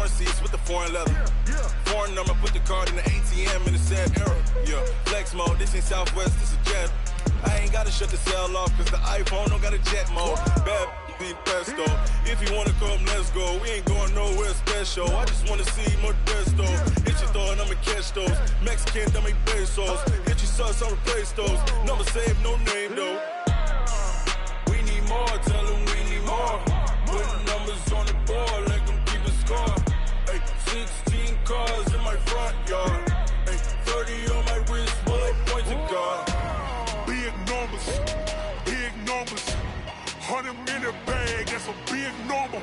Foreign seats with the foreign leather. Foreign number, put the card in the ATM in the sad era. Yeah, flex mode, this ain't Southwest, this is jet. I ain't gotta shut the cell off, cause the iPhone don't got a jet mode. Bad be pesto. If you wanna come, let's go. We ain't going nowhere special. I just wanna see Modesto. Hit your thought, I'ma catch those. Mexican, dummy pesos. Hit your sus, I'll replace those. Number save, no name though. We need more, tell them we need more. Putting numbers on the board, let them keep a score. Ay, 16 cars in my front yard. Ay, 30 on my wrist, bullet points of God. Big numbers, big numbers. 100 minute bag, that's a big number.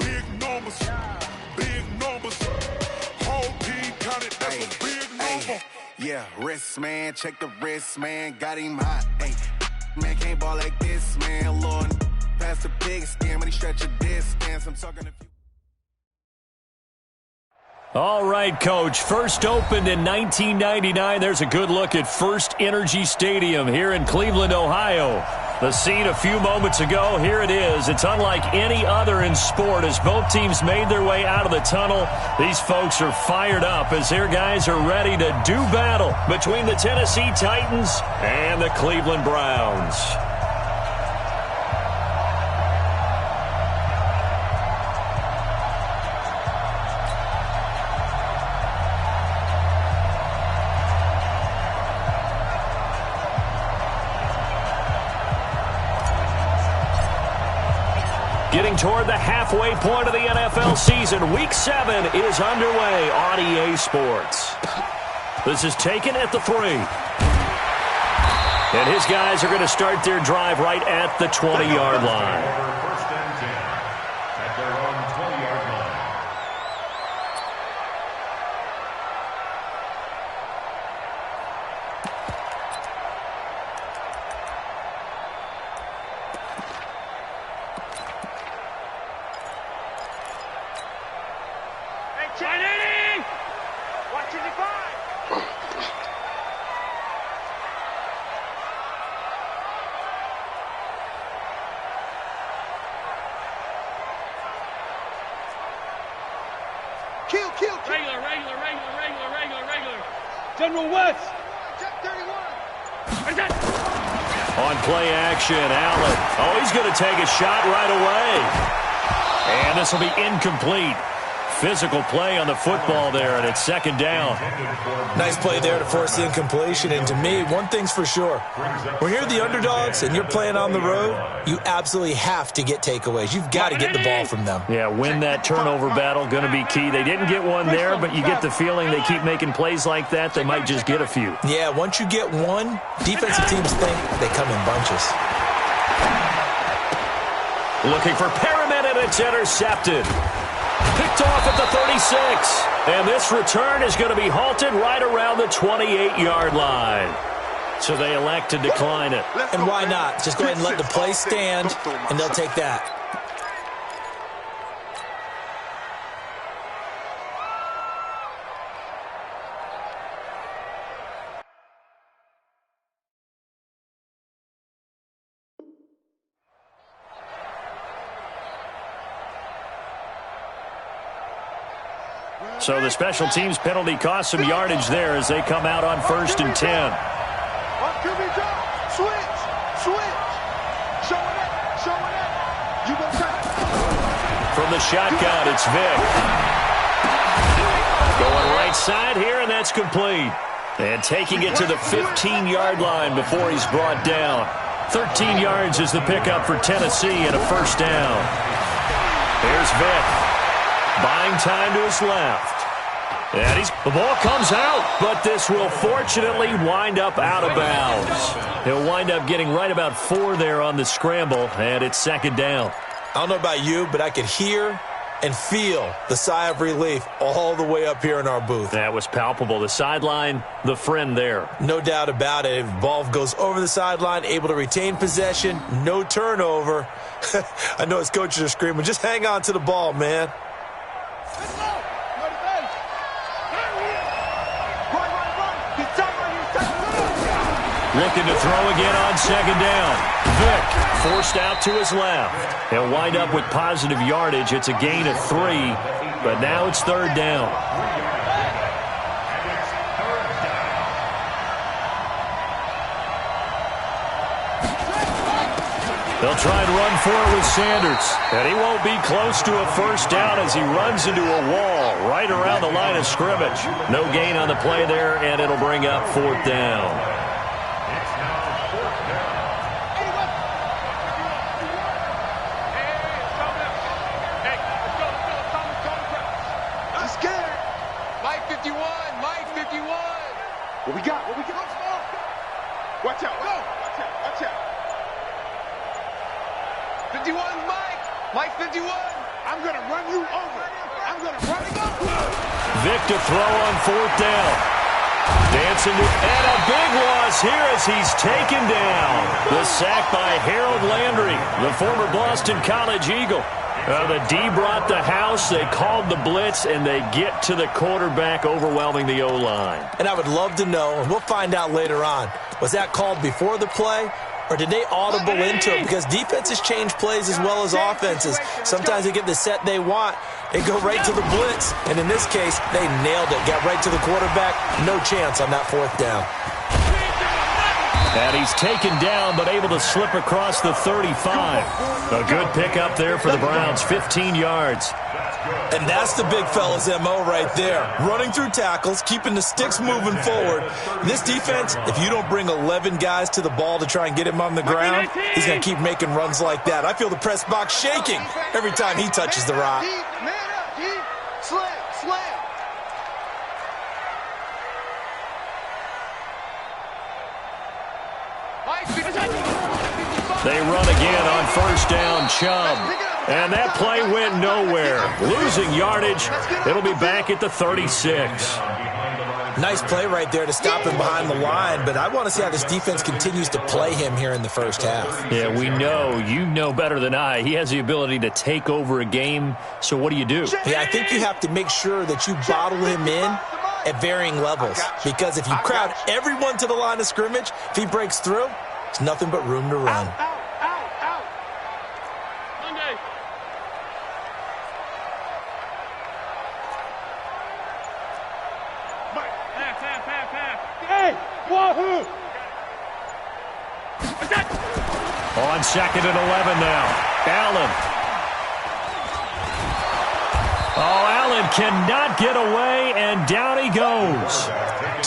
Big numbers, big numbers. Whole team counted, that's a big number. Yeah, wrist man, check the wrist man, got him hot. Ay, man can't ball like this, man. Lord, past the big skin when he stretch a distance. I'm talking to. All right, Coach. First opened in 1999. There's a good look at First Energy Stadium here in Cleveland, Ohio. The scene a few moments ago, here it is. It's unlike any other in sport as both teams made their way out of the tunnel. These folks are fired up as their guys are ready to do battle between the Tennessee Titans and the Cleveland Browns. Getting toward the halfway point of the NFL season, Week 7 is underway on EA Sports. This is taken at the 3. And his guys are going to start their drive right at the 20-yard line. First and 10 at their own 20-yard line. General West. On play action, Allen. Oh, he's going to take a shot right away. And this will be incomplete. Physical play on the football there, and it's second down. Nice play there to force the incompletion. And to me, one thing's for sure. When you're the underdogs and you're playing on the road, you absolutely have to get takeaways. You've got to get the ball from them. Yeah, win that turnover battle, going to be key. They didn't get one there, but you get the feeling they keep making plays like that, they might just get a few. Yeah, once you get one, defensive teams think they come in bunches. Looking for Perriman, and it's intercepted. Picked off at the 36. And this return is going to be halted right around the 28-yard line. So they elect to decline it. And why not? Just go ahead and let the play stand, and they'll take that. So the special teams penalty cost some yardage there as they come out on 1st and 10. From the shotgun, it's Vick. Going right side here, and that's complete. And taking it to the 15-yard line before he's brought down. 13 yards is the pickup for Tennessee and a first down. Here's Vick. Buying time to his left. And the ball comes out, but this will fortunately wind up out of bounds. He'll wind up getting right about 4 there on the scramble, and it's second down. I don't know about you, but I could hear and feel the sigh of relief all the way up here in our booth. That was palpable. The sideline, the friend there. No doubt about it. If the ball goes over the sideline, able to retain possession, no turnover. I know his coaches are screaming, just hang on to the ball, man. Looking to throw again on second down. Vick forced out to his left. He'll wind up with positive yardage. It's a gain of 3. but now it's third down. They'll try and run for it with Sanders. And he won't be close to a first down as he runs into a wall right around the line of scrimmage. No gain on the play there, and it'll bring up fourth down. I'm scared. Mike 51, Mike 51. What we got? What we got? Watch out, watch out, watch out. 51, Mike 51. I'm going to run you over. I'm going to run you over. Vic to throw on fourth down. Dancing to, and a big loss here as he's taken down. The sack by Harold Landry, the former Boston College Eagle. The D brought the house, they called the blitz, and they get to the quarterback, overwhelming the O-line. And I would love to know, and we'll find out later on, was that called before the play? Or did they audible into it? Because defenses change plays as well as offenses. Sometimes they get the set they want. They go right to the blitz. And in this case, they nailed it. Got right to the quarterback. No chance on that fourth down. And he's taken down, but able to slip across the 35. A good pickup there for the Browns, 15 yards. And that's the big fella's MO right there. Running through tackles, keeping the sticks moving forward. This defense, if you don't bring 11 guys to the ball to try and get him on the ground, he's going to keep making runs like that. I feel the press box shaking every time he touches the rock. Man up, D. Slam, slam. They run again on first down, Chubb. And that play went nowhere. Losing yardage. It'll be back at the 36. Nice play right there to stop him behind the line, but I want to see how this defense continues to play him here in the first half. Yeah, we know. You know better than I. He has the ability to take over a game, so what do you do? Yeah, I think you have to make sure that you bottle him in at varying levels, because if you crowd everyone to the line of scrimmage, if he breaks through, it's nothing but room to run. On second and 11 now. Allen. Oh, Allen cannot get away, and down he goes.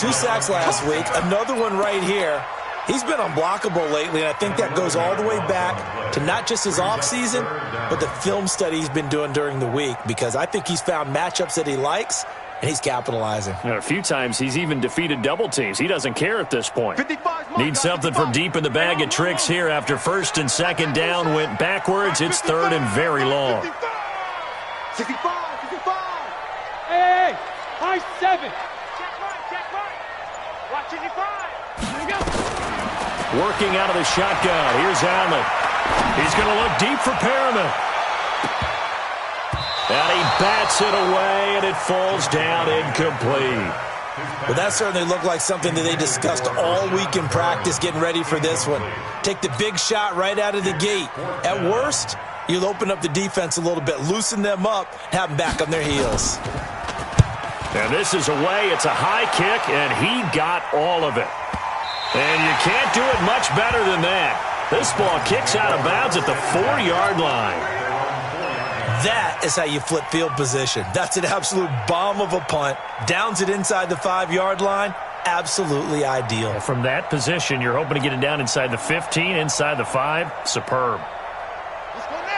2 sacks last week, another one right here. He's been unblockable lately, and I think that goes all the way back to not just his offseason, but the film study he's been doing during the week, because I think he's found matchups that he likes, and he's capitalizing. And a few times he's even defeated double teams. He doesn't care at this point. Needs something from deep in the bag of tricks here after first and second down went backwards. It's third and very long. 65. Hey, high 7. Check right. Watch 65. Here we go. Working out of the shotgun. Here's Allen. He's going to look deep for Perriman. And he bats it away, and it falls down incomplete. Well, that certainly looked like something that they discussed all week in practice getting ready for this one. Take the big shot right out of the gate. At worst, you'll open up the defense a little bit, loosen them up, have them back on their heels. And this is away. It's a high kick, and he got all of it. And you can't do it much better than that. This ball kicks out of bounds at the 4-yard line. That is how you flip field position. That's an absolute bomb of a punt. Downs it inside the 5-yard line. Absolutely ideal. From that position, you're hoping to get it down inside the 15, inside the 5. Superb.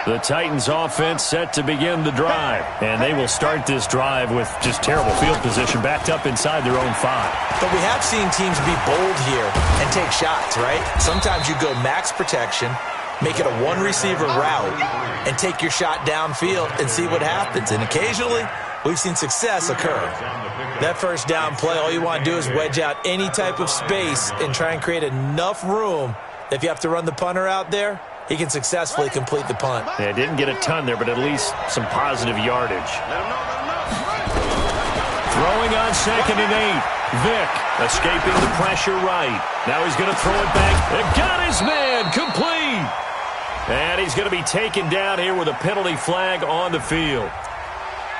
The Titans offense set to begin the drive. And they will start this drive with just terrible field position, backed up inside their own 5. But we have seen teams be bold here and take shots, right? Sometimes you go max protection, make it a one-receiver route, and take your shot downfield and see what happens. And occasionally, we've seen success occur. That first down play, all you want to do is wedge out any type of space and try and create enough room that if you have to run the punter out there, he can successfully complete the punt. Yeah, didn't get a ton there, but at least some positive yardage. Throwing on second and 8. Vic escaping the pressure right. Now he's going to throw it back. And got his man complete. And he's going to be taken down here with a penalty flag on the field.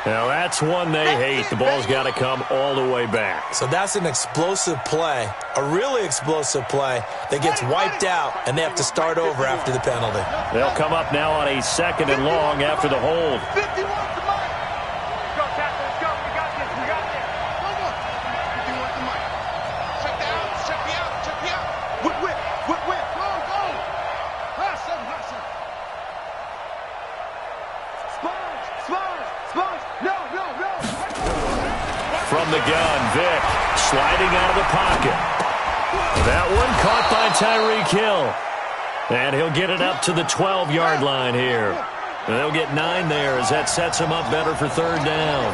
Now that's one they hate. The ball's got to come all the way back. So that's an explosive play, a really explosive play that gets wiped out, and they have to start over after the penalty. They'll come up now on a 2nd and long after the hold. 51 to Mike. Go, Captain, let's go. We got this. We got this. Go, go. 51 to Mike. Check the out. Check me out. Check me out. Whip, whip. Whip, whip. Go, go. Hot seven, hot seven. Sponge, sponge, sponge. No, no, no. From the gun, Vic sliding out of the pocket. That one caught by Tyreek Hill. And he'll get it up to the 12-yard line here. They'll get 9 there as that sets him up better for 3rd down.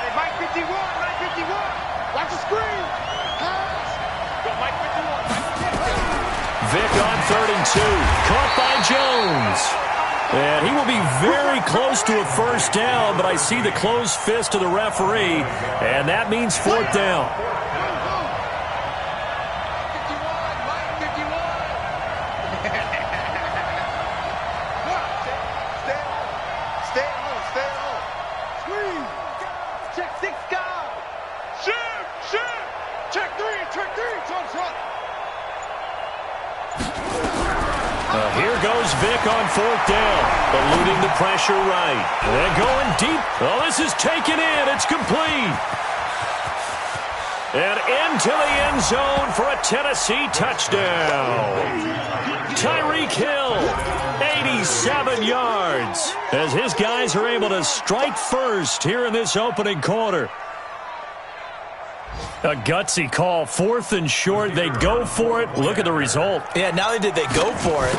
Hey, Mike 51, Mike 51. Watch the screen. Pass. Go, Mike 51. Vic on 3rd and 2. Caught by Jones. And he will be very close to a 1st down, but I see the closed fist of the referee, and that means 4th down. Here goes Vic on 4th down, eluding the pressure right. They're going deep. Oh, this is taken in. It's complete. And into the end zone for a Tennessee touchdown. Tyreek Hill, 87 yards, as his guys are able to strike first here in this opening quarter. A gutsy call, 4th and short. They go for it. Look at the result. Yeah, not only did they go for it,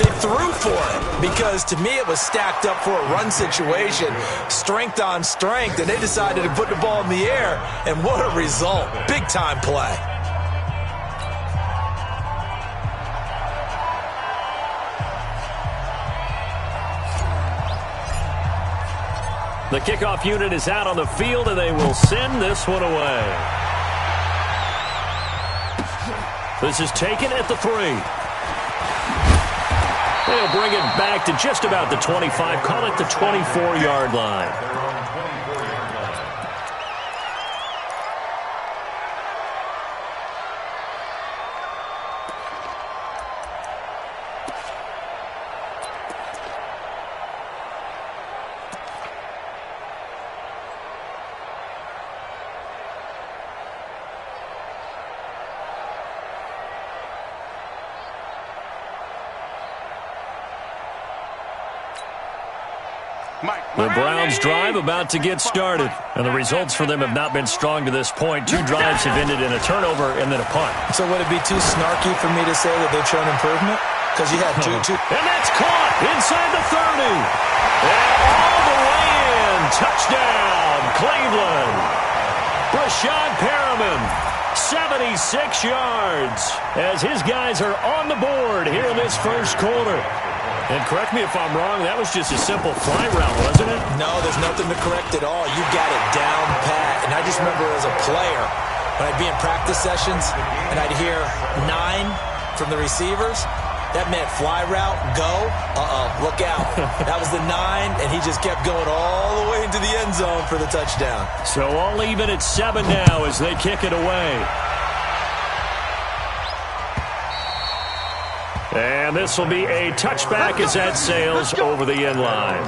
they threw for it. Because to me, it was stacked up for a run situation, strength on strength, and they decided to put the ball in the air. And what a result. Big-time play. The kickoff unit is out on the field, and they will send this one away. This is taken at the 3. They'll bring it back to just about the 25. Call it the 24-yard line. The Browns' drive about to get started, and the results for them have not been strong to this point. 2 drives have ended in a turnover and then a punt. So would it be too snarky for me to say that they've shown improvement? Because you had two. And that's caught inside the 30. And all the way in. Touchdown, Cleveland. Rashad Perriman, 76 yards, as his guys are on the board here in this first quarter. And correct me if I'm wrong, that was just a simple fly route, wasn't it? No, there's nothing to correct at all. You got it down pat. And I just remember as a player, when I'd be in practice sessions and I'd hear 9 from the receivers, that meant fly route, go, look out. That was the 9, and he just kept going all the way into the end zone for the touchdown. So all even at 7 now as they kick it away. And this will be a touchback as that sails over the end line.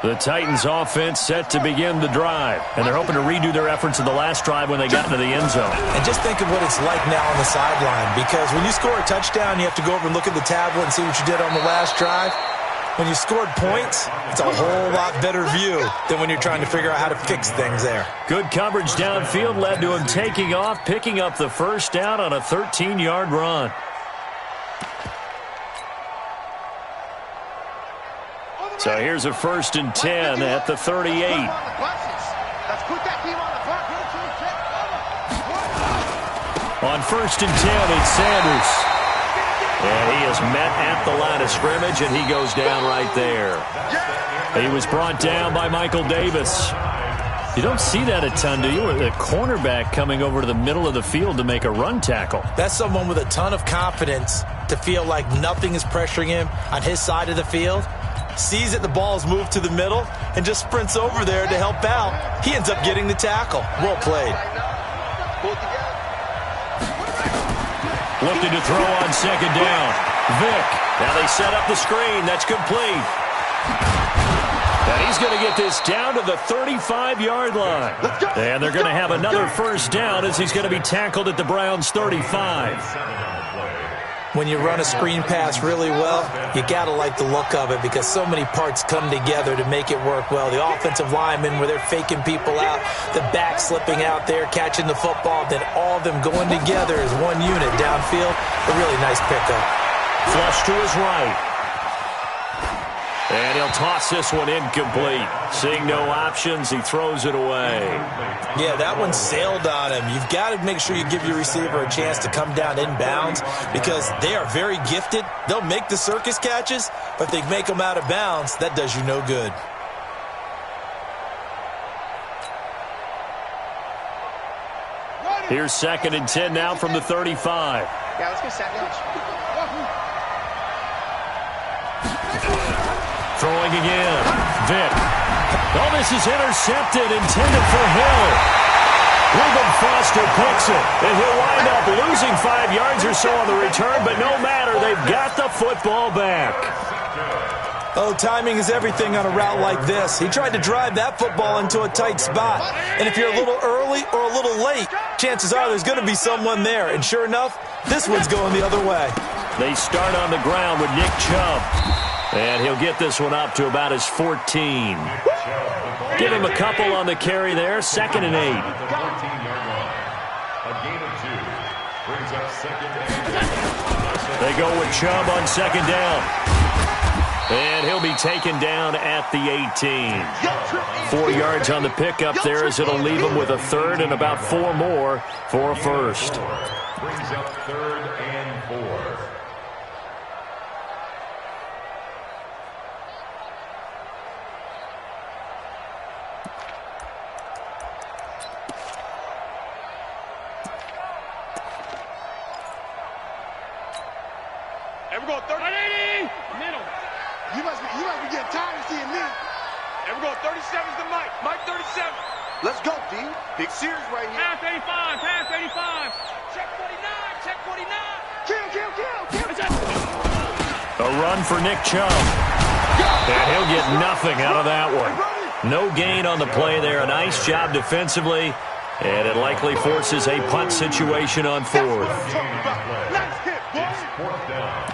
The Titans offense set to begin the drive, and they're hoping to redo their efforts in the last drive when they got into the end zone. And just think of what it's like now on the sideline, because when you score a touchdown, you have to go over and look at the tablet and see what you did on the last drive. When you scored points, it's a whole lot better view than when you're trying to figure out how to fix things there. Good coverage downfield led to him taking off, picking up the first down on a 13-yard run. So here's a 1st and 10 at the 38. On 1st and 10, it's Sanders. And he is met at the line of scrimmage, and he goes down right there. He was brought down by Michael Davis. You don't see that a ton, do you? A cornerback coming over to the middle of the field to make a run tackle. That's someone with a ton of confidence to feel like nothing is pressuring him on his side of the field. Sees that the ball is moved to the middle and just sprints over there to help out. He ends up getting the tackle. Well played. Looking to throw on second down. Vick. Now they set up the screen. That's complete. And he's going to get this down to the 35-yard line. And they're going to have another first down as he's going to be tackled at the Browns' 35. When you run a screen pass really well, you got to like the look of it because so many parts come together to make it work well. The offensive linemen, where they're faking people out, the back slipping out there, catching the football, then all of them going together as one unit downfield. A really nice pickup. Flush to his right. And he'll toss this one incomplete. Seeing no options, he throws it away. Yeah, that one sailed on him. You've got to make sure you give your receiver a chance to come down inbounds because they are very gifted. They'll make the circus catches, but if they make them out of bounds, that does you no good. Here's 2nd and 10 now from the 35. Yeah, let's get second. Throwing again. Vick. Oh, this is intercepted, intended for Hill. Reuben Foster picks it, and he'll wind up losing 5 yards or so on the return, but no matter, they've got the football back. Oh, timing is everything on a route like this. He tried to drive that football into a tight spot, and if you're a little early or a little late, chances are there's going to be someone there, and sure enough, this one's going the other way. They start on the ground with Nick Chubb. And he'll get this one up to about his 14. Give him a couple on the carry there. 2nd and 8. A gain of 2 brings up 2nd and 8. They go with Chubb on 2nd down. And he'll be taken down at the 18. 4 yards on the pickup there as it'll leave him with a 3rd and about 4 more for a first. Brings up 3rd and 4. And we're going 30. Middle. You must be getting tired of seeing me. And we're going 37's to Mike. Mike 37. Let's go, D. Big series right here. Pass 85. Pass 85. Check 49. Check 49. Kill. A run for Nick Chubb. And he'll get nothing out of that one. No gain on the play there. A nice job defensively. And it likely forces a punt situation on 4th. Nice hit, boys. 4th down.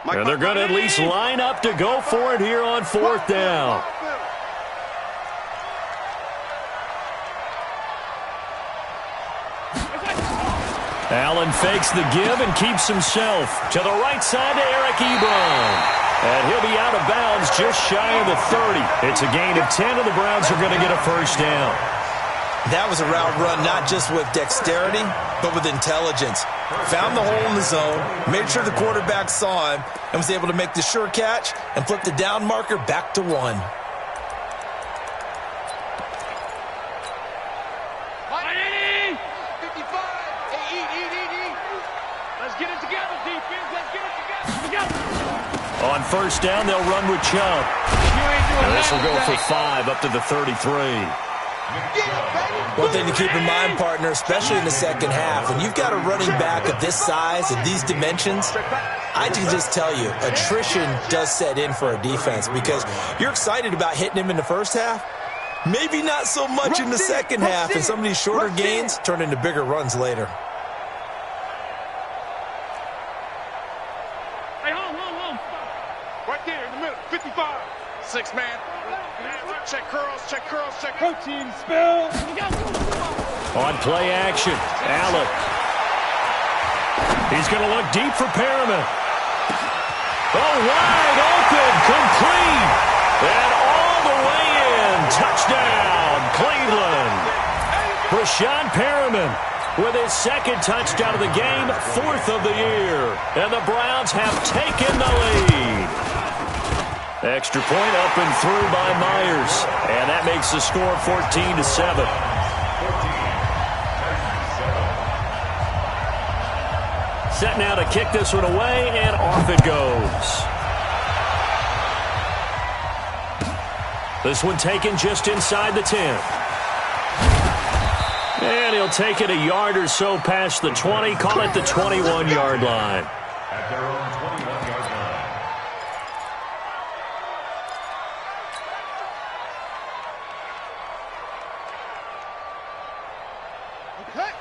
And they're going to at least line up to go for it here on 4th down. Allen fakes the give and keeps himself to the right side to Eric Ebron. And he'll be out of bounds just shy of the 30. It's a gain of 10, and the Browns are going to get a first down. That was a route run not just with dexterity, but with intelligence. Found the hole in the zone, made sure the quarterback saw him, and was able to make the sure catch and flip the down marker back to 1. 55. Let's get it together, defense. Let's get it together. On first down, they'll run with Chubb. And this will go for 5 up to the 33. One thing to keep in mind, partner, especially in the second half, when you've got a running back of this size and these dimensions, I can just tell you, attrition does set in for a defense because you're excited about hitting him in the first half, maybe not so much in the second half, and some of these shorter gains turn into bigger runs later. Hey, home. Right there in the middle, 55. 6 man. Check curls. Protein spill. On play action, Allen. He's going to look deep for Perriman. Oh, wide open, complete. And all the way in. Touchdown, Cleveland. Rashawn Perriman with his second touchdown of the game, 4th of the year. And the Browns have taken the lead. Extra point up and through by Myers. And that makes the score 14-7. Set now to kick this one away, and off it goes. This one taken just inside the 10. And he'll take it a yard or so past the 20, call it the 21-yard line. At their own 21-yard line.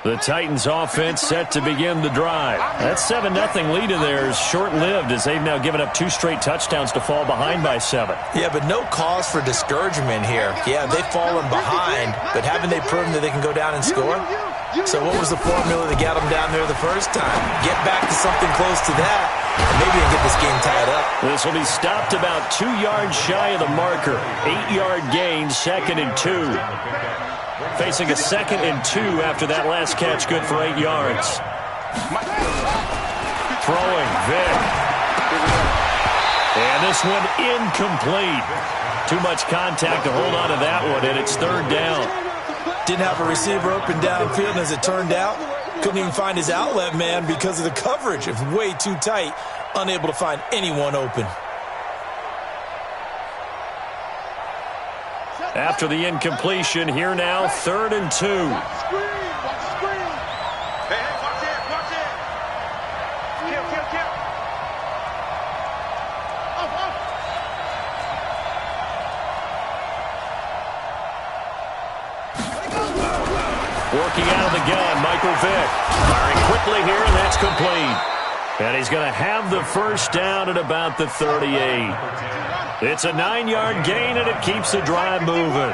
The Titans offense set to begin the drive. That 7-0 lead of theirs short-lived as they've now given up 2 straight touchdowns to fall behind by 7. Yeah, but no cause for discouragement here. Yeah, they've fallen behind, but haven't they proven that they can go down and score? So what was the formula that got them down there the first time? Get back to something close to that, and maybe you can get this game tied up. This will be stopped about 2 yards shy of the marker. 8-yard gain, 2nd and 2. Facing a 2nd and 2 after that last catch, good for 8 yards. Throwing, Vic. And this one incomplete. Too much contact to hold on to that one, and it's 3rd down. Didn't have a receiver open downfield, and as it turned out, couldn't even find his outlet man because of the coverage. It was way too tight, unable to find anyone open. After the incompletion, here now, 3rd and 2. Hey, watch it. Kill. Working out of the gun, Michael Vick. Firing quickly here, and that's complete. And he's going to have the first down at about the 38. It's a 9-yard gain, and it keeps the drive moving.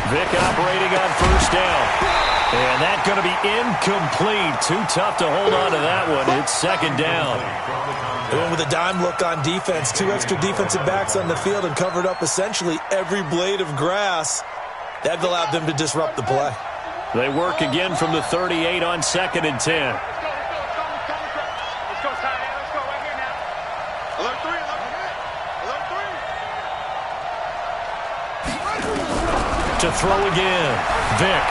Vick operating on first down. And that's going to be incomplete. Too tough to hold on to that one. It's 2nd down. They went with a dime look on defense. 2 extra defensive backs on the field and covered up essentially every blade of grass. That allowed them to disrupt the play. They work again from the 38 on 2nd and 10. To throw again. Vick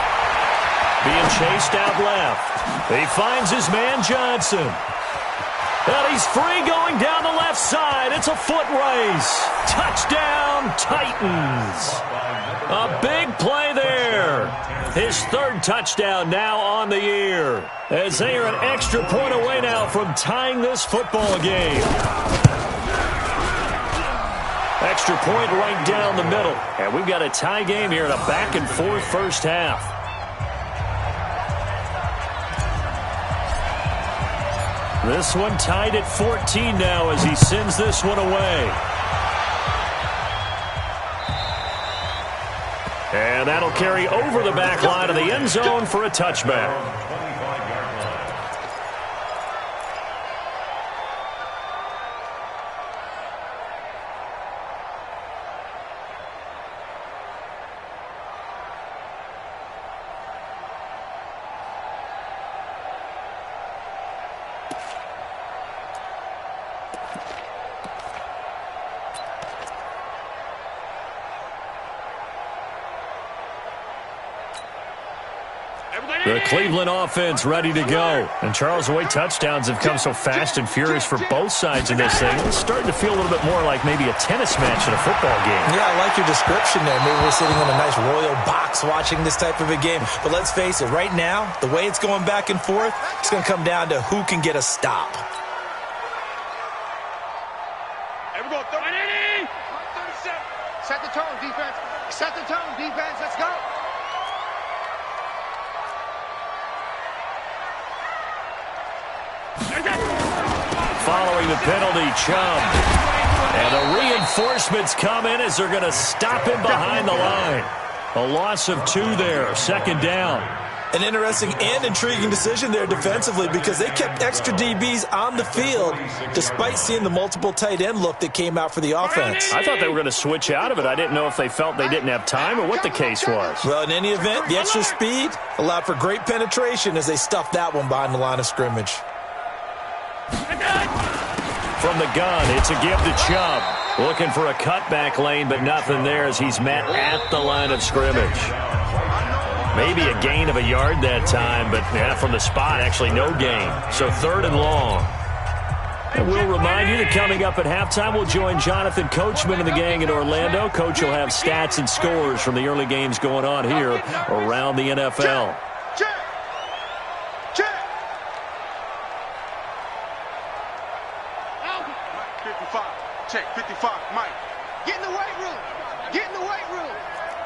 being chased out left. He finds his man Johnson. And he's free going down the left side. It's a foot race. Touchdown, Titans. A big play there. His 3rd touchdown now on the year. As they are an extra point away now from tying this football game. Extra point right down the middle. And we've got a tie game here in a back-and-forth first half. This one tied at 14 now as he sends this one away. And that'll carry over the back line of the end zone for a touchback. The Cleveland offense ready to go. And Charles, the way touchdowns have come so fast and furious for both sides of this thing, it's starting to feel a little bit more like maybe a tennis match in a football game. Yeah, I like your description there. Maybe we're sitting in a nice royal box watching this type of a game. But let's face it, right now, the way it's going back and forth, it's going to come down to who can get a stop. Everyone, 30. Set the tone, defense. Set the tone, defense. Let's go. Following the penalty, Chubb. And the reinforcements come in as they're going to stop him behind the line. A loss of 2 there, 2nd down. An interesting and intriguing decision there defensively because they kept extra DBs on the field despite seeing the multiple tight end look that came out for the offense. I thought they were going to switch out of it. I didn't know if they felt they didn't have time or what the case was. Well, in any event, the extra speed allowed for great penetration as they stuffed that one behind the line of scrimmage. From the gun, it's a give to Chubb. Looking for a cutback lane, but nothing there as he's met at the line of scrimmage. Maybe a gain of a yard that time, but yeah, from the spot, actually no gain. So 3rd and long. And we'll remind you that coming up at halftime, we'll join Jonathan Coachman and the gang in Orlando. Coach will have stats and scores from the early games going on here around the NFL. Check. 55. Check. 55. Mike. Get in the weight room.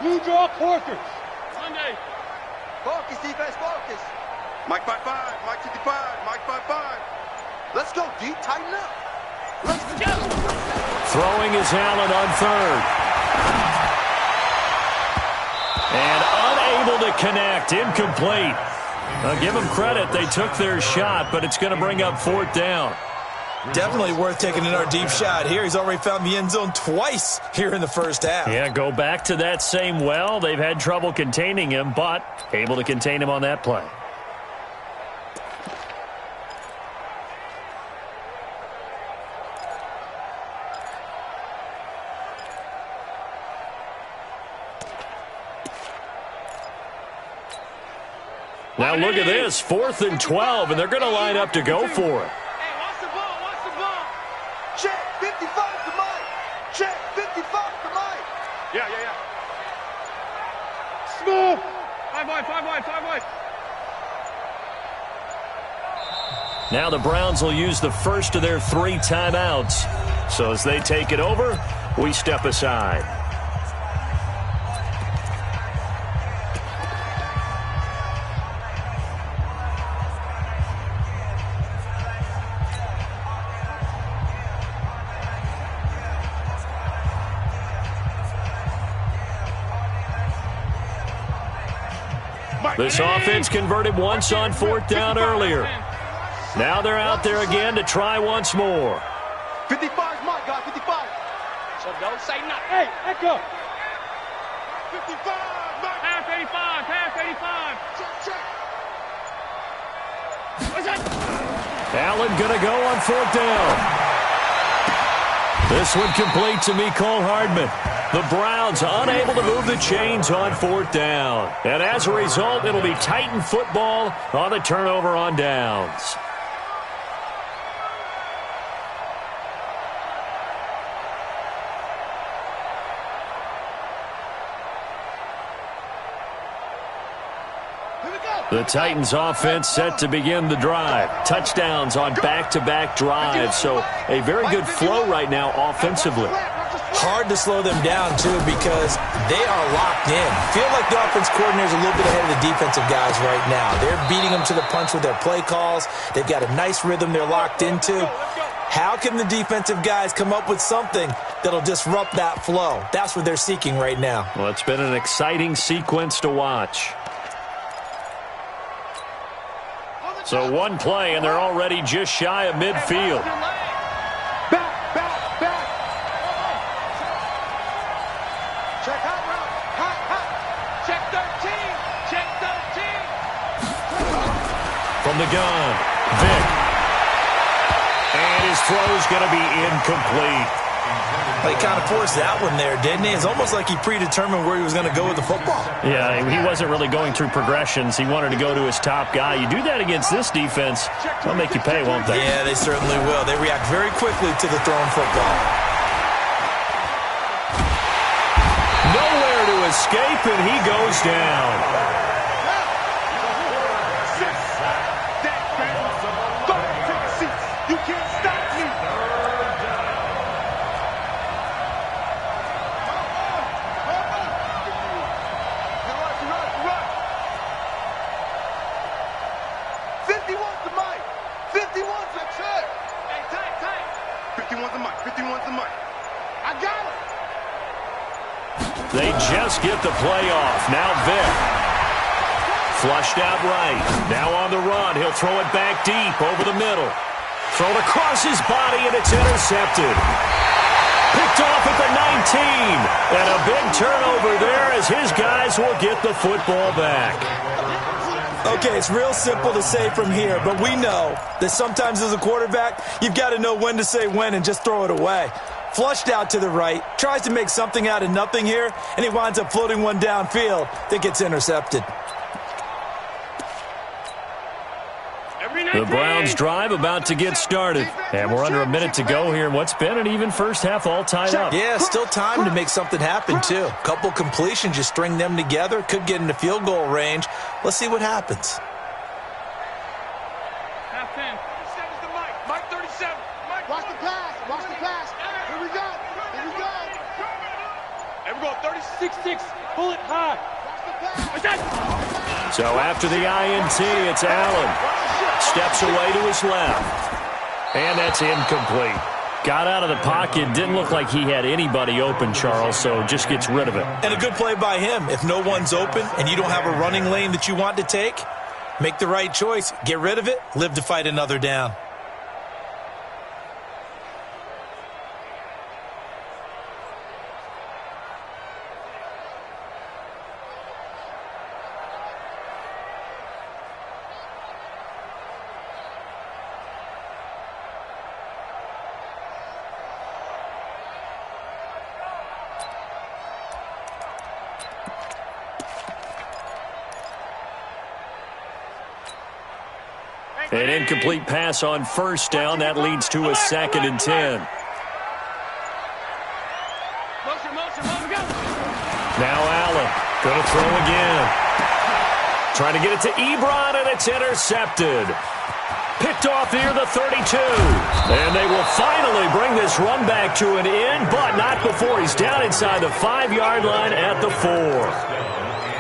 Blue draw Porkers. Sunday. Focus, defense, focus. Mike 5-5. Mike 55. Mike 5-5. Let's go, D. Tighten up. Let's go. Throwing is Allen on 3rd. And unable to connect. Incomplete. I'll give them credit. They took their shot, but it's going to bring up 4th down. Definitely worth taking another deep shot here. He's already found the end zone twice here in the first half. Yeah, go back to that same well. They've had trouble containing him, but able to contain him on that play. Now look at this, 4th and 12, and they're going to line up to go for it. Hey, watch the ball. Check, 55 to Mike. Check, 55 to Mike. Yeah. Small. 5 wide. Now the Browns will use the first of their 3 timeouts. So as they take it over, we step aside. This offense converted once on 4th down earlier. Now they're out there again to try once more. 55 Mike, guys, 55. So don't say nothing. Hey, echo. 55 Mike. Pass 85. Check. Allen gonna go on 4th down. This one complete to Mecole Hardman. The Browns unable to move the chains on 4th down. And as a result, it'll be Titan football on the turnover on downs. The Titans offense set to begin the drive. Touchdowns on back-to-back drives. So a very good flow right now offensively. Hard to slow them down, too, because they are locked in. Feel like the offense coordinator is a little bit ahead of the defensive guys right now. They're beating them to the punch with their play calls. They've got a nice rhythm they're locked into. How can the defensive guys come up with something that'll disrupt that flow? That's what they're seeking right now. Well, it's been an exciting sequence to watch. So one play, and they're already just shy of midfield. Back. Check hot route. Hot. Check 13. From the gun, Vic. And his throw's going to be incomplete. He kind of forced that one there, didn't he? It's almost like he predetermined where he was going to go with the football. Yeah, he wasn't really going through progressions. He wanted to go to his top guy. You do that against this defense, they'll make you pay, won't they? Yeah, they certainly will. They react very quickly to the thrown football. Nowhere to escape, and he goes down. You can't stop me. They just get the play off. Now Vic. Flushed out right. Now on the run. He'll throw it back deep over the middle. Thrown across his body, and it's intercepted. Picked off at the 19. And a big turnover there as his guys will get the football back. Okay, it's real simple to say from here, but we know that sometimes as a quarterback, you've got to know when to say when and just throw it away. Flushed out to the right, tries to make something out of nothing here, and he winds up floating one downfield that gets intercepted. The Browns drive about to get started. And we're under a minute to go here in what's been an even first half, all tied up. Yeah, still time to make something happen, too. Couple completions, you string them together, could get into field goal range. Let's see what happens. Half 10. 37's the Mike. Mike 37. Mike. Watch the pass. Watch the pass. Here we go. Here we go. And we're going 36-6. Bullet high. Watch the pass. So after the INT, it's Allen. Steps away to his left. And that's incomplete. Got out of the pocket. Didn't look like he had anybody open, Charles, so just gets rid of it. And a good play by him. If no one's open and you don't have a running lane that you want to take, make the right choice. Get rid of it. Live to fight another down. An incomplete pass on first down. That leads to a 2nd and 10. Now Allen. Going to throw again. Trying to get it to Ebron, and it's intercepted. Picked off near the 32. And they will finally bring this run back to an end, but not before he's down inside the 5-yard line at the 4.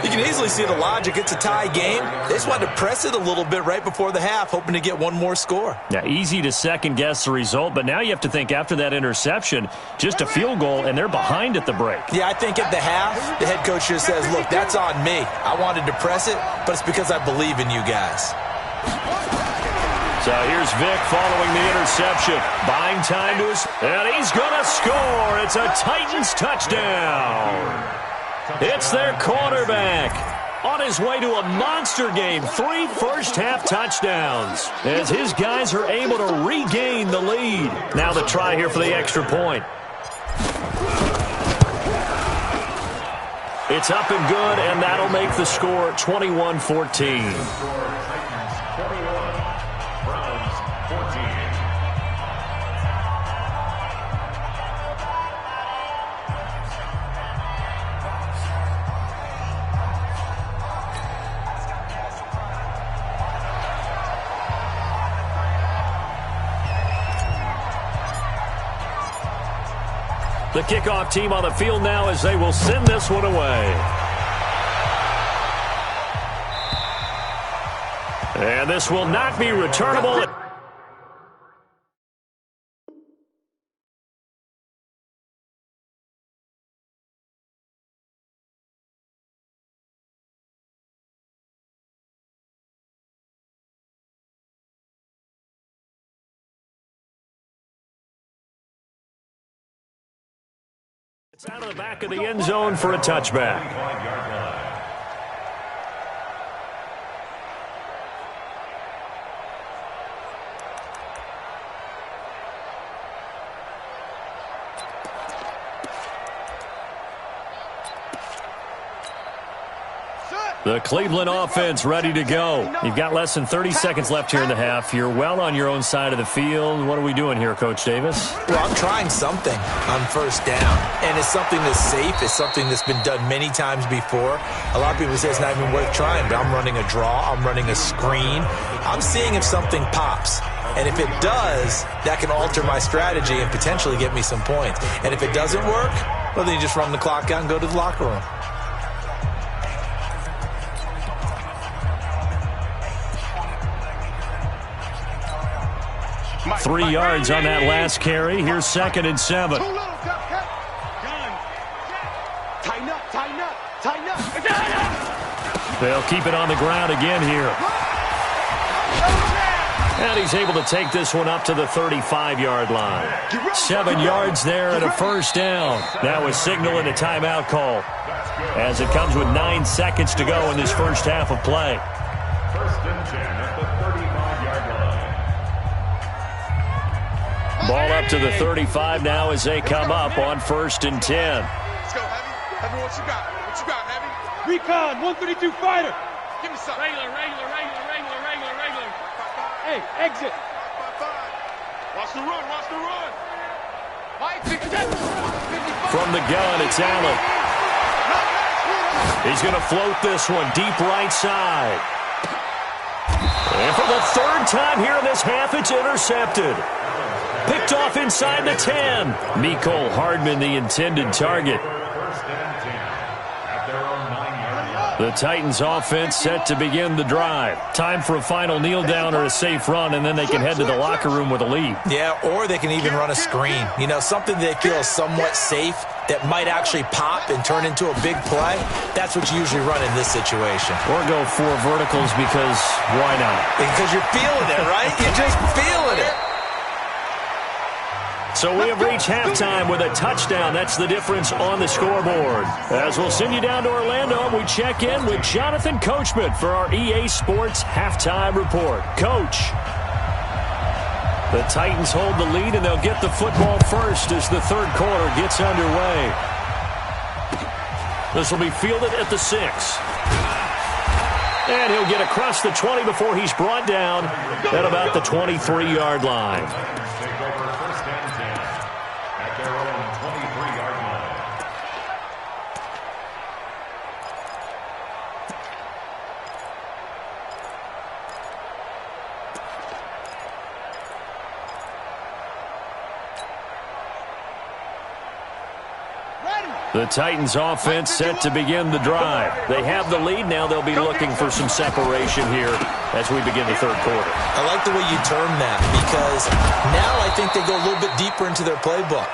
You can easily see the logic. It's a tie game. They just wanted to press it a little bit right before the half, hoping to get one more score. Yeah, easy to second-guess the result, but now you have to think after that interception, just a field goal, and they're behind at the break. Yeah, I think at the half, the head coach just says, look, that's on me. I wanted to press it, but it's because I believe in you guys. So here's Vic following the interception. Buying time to his... And he's going to score. It's a Titans touchdown. It's their quarterback on his way to a monster game. 3 first-half touchdowns as his guys are able to regain the lead. Now the try here for the extra point. It's up and good, and that'll make the score 21-14. The kickoff team on the field now as they will send this one away. And this will not be returnable. It's out of the back of the end zone for a touchback. The Cleveland offense ready to go. You've got less than 30 seconds left here in the half. You're well on your own side of the field. What are we doing here, Coach Davis? Well, I'm trying something on first down, and it's something that's safe. It's something that's been done many times before. A lot of people say it's not even worth trying, but I'm running a draw. I'm running a screen. I'm seeing if something pops. And if it does, that can alter my strategy and potentially get me some points. And if it doesn't work, well, then you just run the clock out and go to the locker room. 3 yards on that last carry. Here's 2nd and 7. Tighten up, tighten up, tighten up. They'll keep it on the ground again here. And he's able to take this one up to the 35-yard line. 7 yards there and a first down. That was signaling a timeout call, as it comes with 9 seconds to go in this first half of play. First and 10 at the 35-yard line. Ball up to the 35 now as they come up on 1st and 10. Let's go, Heavy. Heavy, what you got? What you got, Heavy? Recon, 132 fighter. Give me something. Regular. Hey, exit. Watch the run. Mike, From the gun, it's Allen. He's going to float this one deep right side. And for the 3rd time here in this half, it's intercepted. Picked off inside the 10. Mecole Hardman, the intended target. The Titans offense set to begin the drive. Time for a final kneel down or a safe run, and then they can head to the locker room with a lead. Yeah, or they can even run a screen. You know, something they feel is somewhat safe that might actually pop and turn into a big play. That's what you usually run in this situation. Or go 4 verticals because why not? Because you're feeling it, right? You're just feeling it. So we have reached halftime with a touchdown. That's the difference on the scoreboard. As we'll send you down to Orlando, we check in with Jonathan Coachman for our EA Sports Halftime Report. Coach. The Titans hold the lead, and they'll get the football first as the 3rd quarter gets underway. This will be fielded at the 6. And he'll get across the 20 before he's brought down at about the 23-yard line. The Titans offense set to begin the drive. They have the lead. Now they'll be looking for some separation here as we begin the 3rd quarter. I like the way you term that, because now I think they go a little bit deeper into their playbook.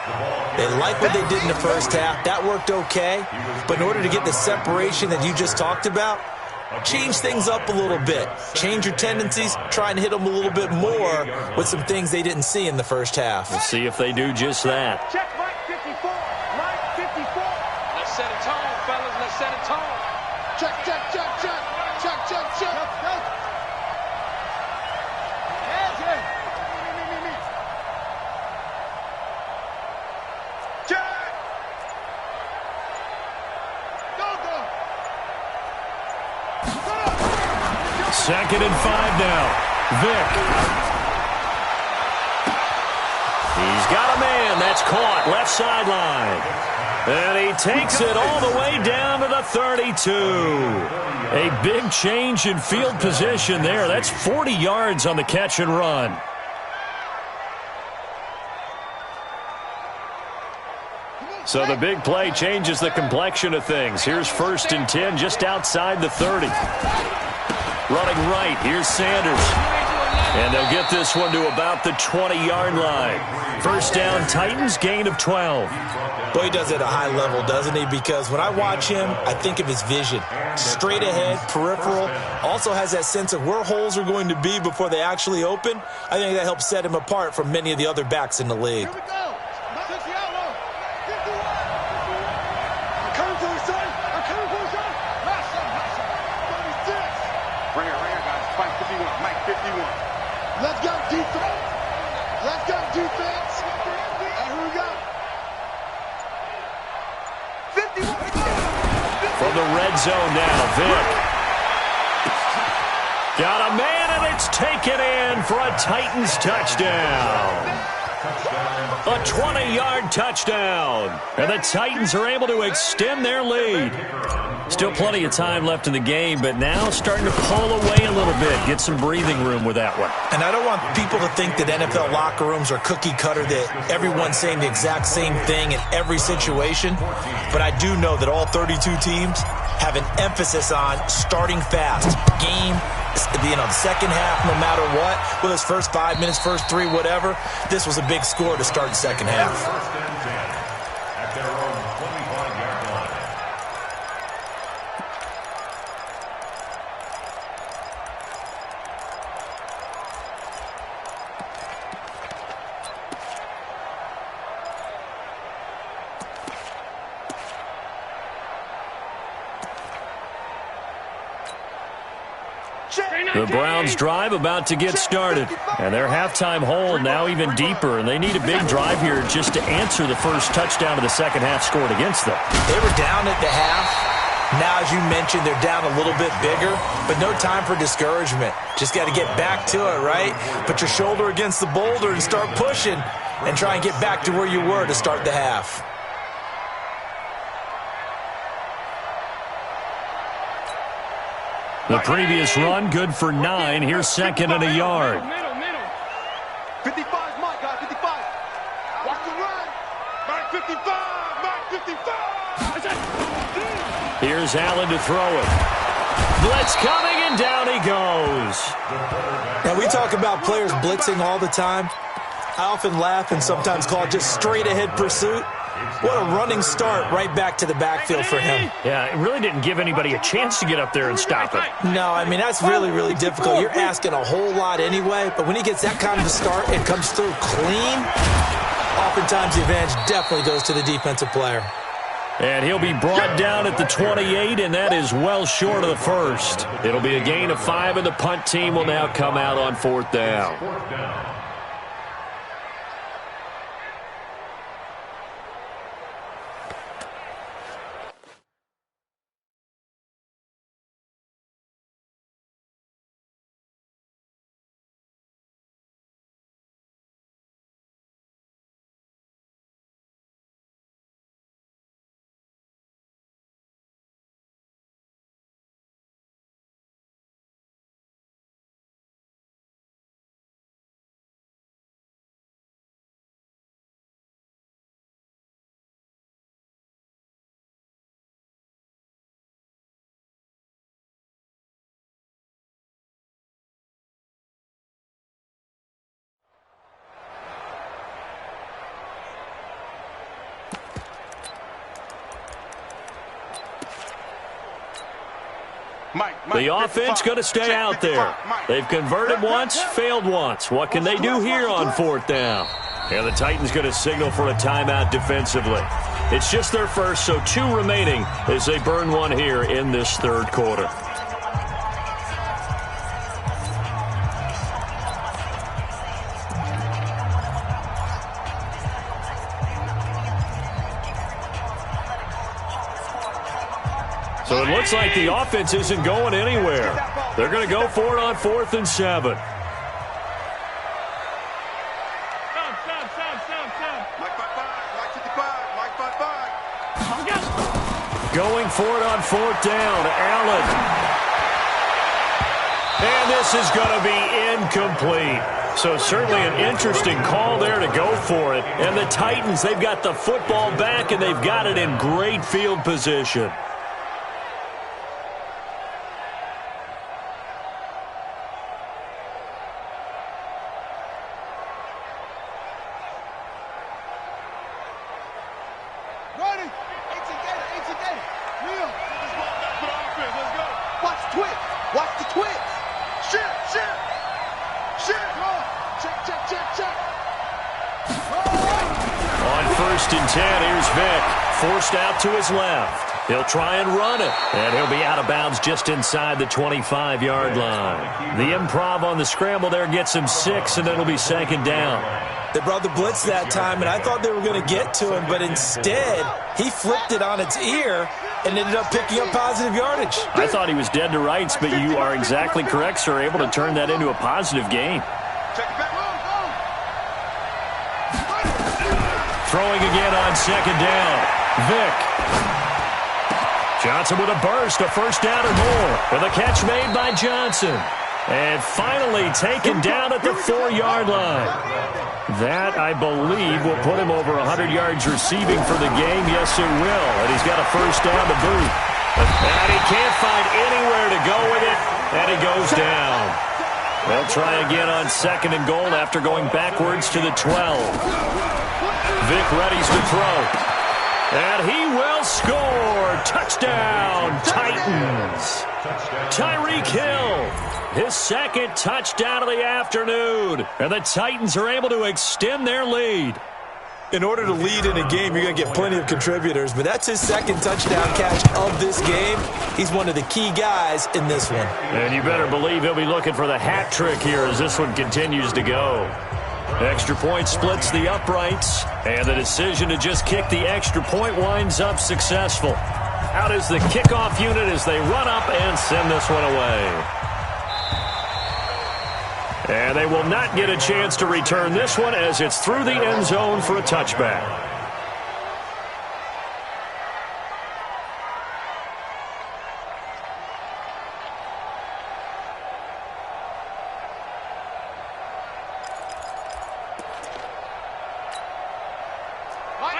They like what they did in the first half. That worked okay. But in order to get the separation that you just talked about, change things up a little bit. Change your tendencies. Try and hit them a little bit more with some things they didn't see in the first half. We'll see if they do just that. Check Mike 54. Mike 54. Let's set a tone, fellas. Let's set a tone. Check. Hands in. Me. Check. Go. 2nd and 5 now. Vick. He's got a man. That's caught. Left sideline. And he takes it all the way down to the 32. A big change in field position there. That's 40 yards on the catch and run. So the big play changes the complexion of things. Here's 1st and 10 just outside the 30. Running right, here's Sanders. And they'll get this one to about the 20-yard line. First down, Titans, gain of 12. Boy, he does it at a high level, doesn't he? Because when I watch him, I think of his vision. Straight ahead, peripheral. Also has that sense of where holes are going to be before they actually open. I think that helps set him apart from many of the other backs in the league. Here we go. 60 outlaw. 51. I'm coming for you, son. Last son. 36. Right here, guys. Mike 51. Let's go, defense. And here we go. 51. From the red zone now, Vick. Got a man, and it's taken in for a Titans touchdown. A 20-yard touchdown. And the Titans are able to extend their lead. Still plenty of time left in the game, but now starting to pull away a little bit. Get some breathing room with that one. And I don't want people to think that NFL locker rooms are cookie cutter, that everyone's saying the exact same thing in every situation. But I do know that all 32 teams have an emphasis on starting fast. Game, the second half, no matter what, whether it's first 5 minutes, first 3, whatever. This was a big score to start the second half. At their own 25-yard line. The Browns' drive about to get started. And their halftime hole now even deeper. And they need a big drive here just to answer the first touchdown of the second half scored against them. They were down at the half. Now, as you mentioned, they're down a little bit bigger, but no time for discouragement. Just got to get back to it, right? Put your shoulder against the boulder and start pushing and try and get back to where you were to start the half. The previous run, good for 9. Here's second and a yard. 55's Mike, guys, 55. Watch the run. Mike 55, Mike 55. Here's Allen to throw it. Blitz coming, and down he goes. Now, we talk about players blitzing all the time. I often laugh and sometimes call it just straight-ahead pursuit. What a running start right back to the backfield for him. Yeah, it really didn't give anybody a chance to get up there and stop it. No, I mean, that's really, really difficult. You're asking a whole lot anyway, but when he gets that kind of a start and comes through clean, oftentimes the advantage definitely goes to the defensive player. And he'll be brought down at the 28, and that is well short of the first. It'll be a gain of 5, and the punt team will now come out on 4th down. The offense going to stay out there. They've converted once, failed once. What can they do here on 4th down? And the Titans going to signal for a timeout defensively. It's just their first, so 2 remaining as they burn one here in this 3rd quarter. So it looks like the offense isn't going anywhere. They're going to go for it on 4th and 7. Going for it on 4th down, Allen. And this is going to be incomplete. So certainly an interesting call there to go for it. And the Titans, they've got the football back, and they've got it in great field position. Forced out to his left. He'll try and run it. And he'll be out of bounds just inside the 25-yard line. The improv on the scramble there gets him 6, and it'll be 2nd down. They brought the blitz that time, and I thought they were going to get to him, but instead, he flipped it on its ear and ended up picking up positive yardage. I thought he was dead to rights, but you are exactly correct, sir. Able to turn that into a positive gain. Throwing again on 2nd down. Vick. Johnson with a burst, a 1st down or more. With a catch made by Johnson. And finally taken down at the 4-yard line. That, I believe, will put him over 100 yards receiving for the game. Yes, it will. And he's got a 1st down to boot. And he can't find anywhere to go with it. And he goes down. They'll try again on 2nd and goal after going backwards to the 12. Vick readies to throw. And he will score. Touchdown, Titans. Tyreek Hill, his 2nd touchdown of the afternoon. And the Titans are able to extend their lead. In order to lead in a game, you're going to get plenty of contributors, but that's his second touchdown catch of this game. He's one of the key guys in this one. And you better believe he'll be looking for the hat trick here as this one continues to go. Extra point splits the uprights, and the decision to just kick the extra point winds up successful. Out is the kickoff unit as they run up and send this one away. And they will not get a chance to return this one as it's through the end zone for a touchback.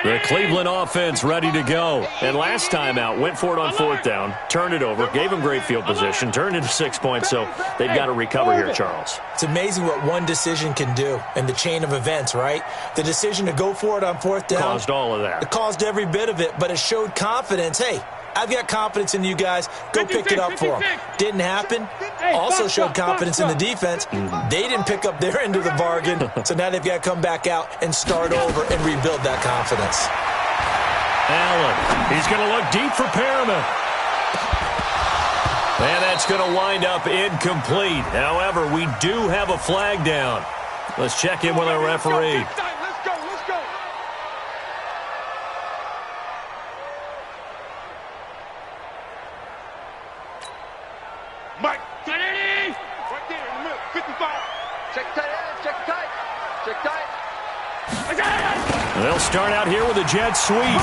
The Cleveland offense ready to go. And last time out, went for it on fourth down, turned it over, gave them great field position, turned into 6 points, so they've got to recover here, Charles. It's amazing what one decision can do in the chain of events, right? The decision to go for it on fourth down. Caused all of that. It caused every bit of it, but it showed confidence. Hey, I've got confidence in you guys. Go pick it up for them. Didn't happen. Also showed confidence in the defense. They didn't pick up their end of the bargain, so now they've got to come back out and start over and rebuild that confidence. Allen, he's going to look deep for Perriman. And that's going to wind up incomplete. However, we do have a flag down. Let's check in with our referee. Mike, right there in the middle, 55. Check tight, check tight, check tight. They'll start out here with a jet sweep.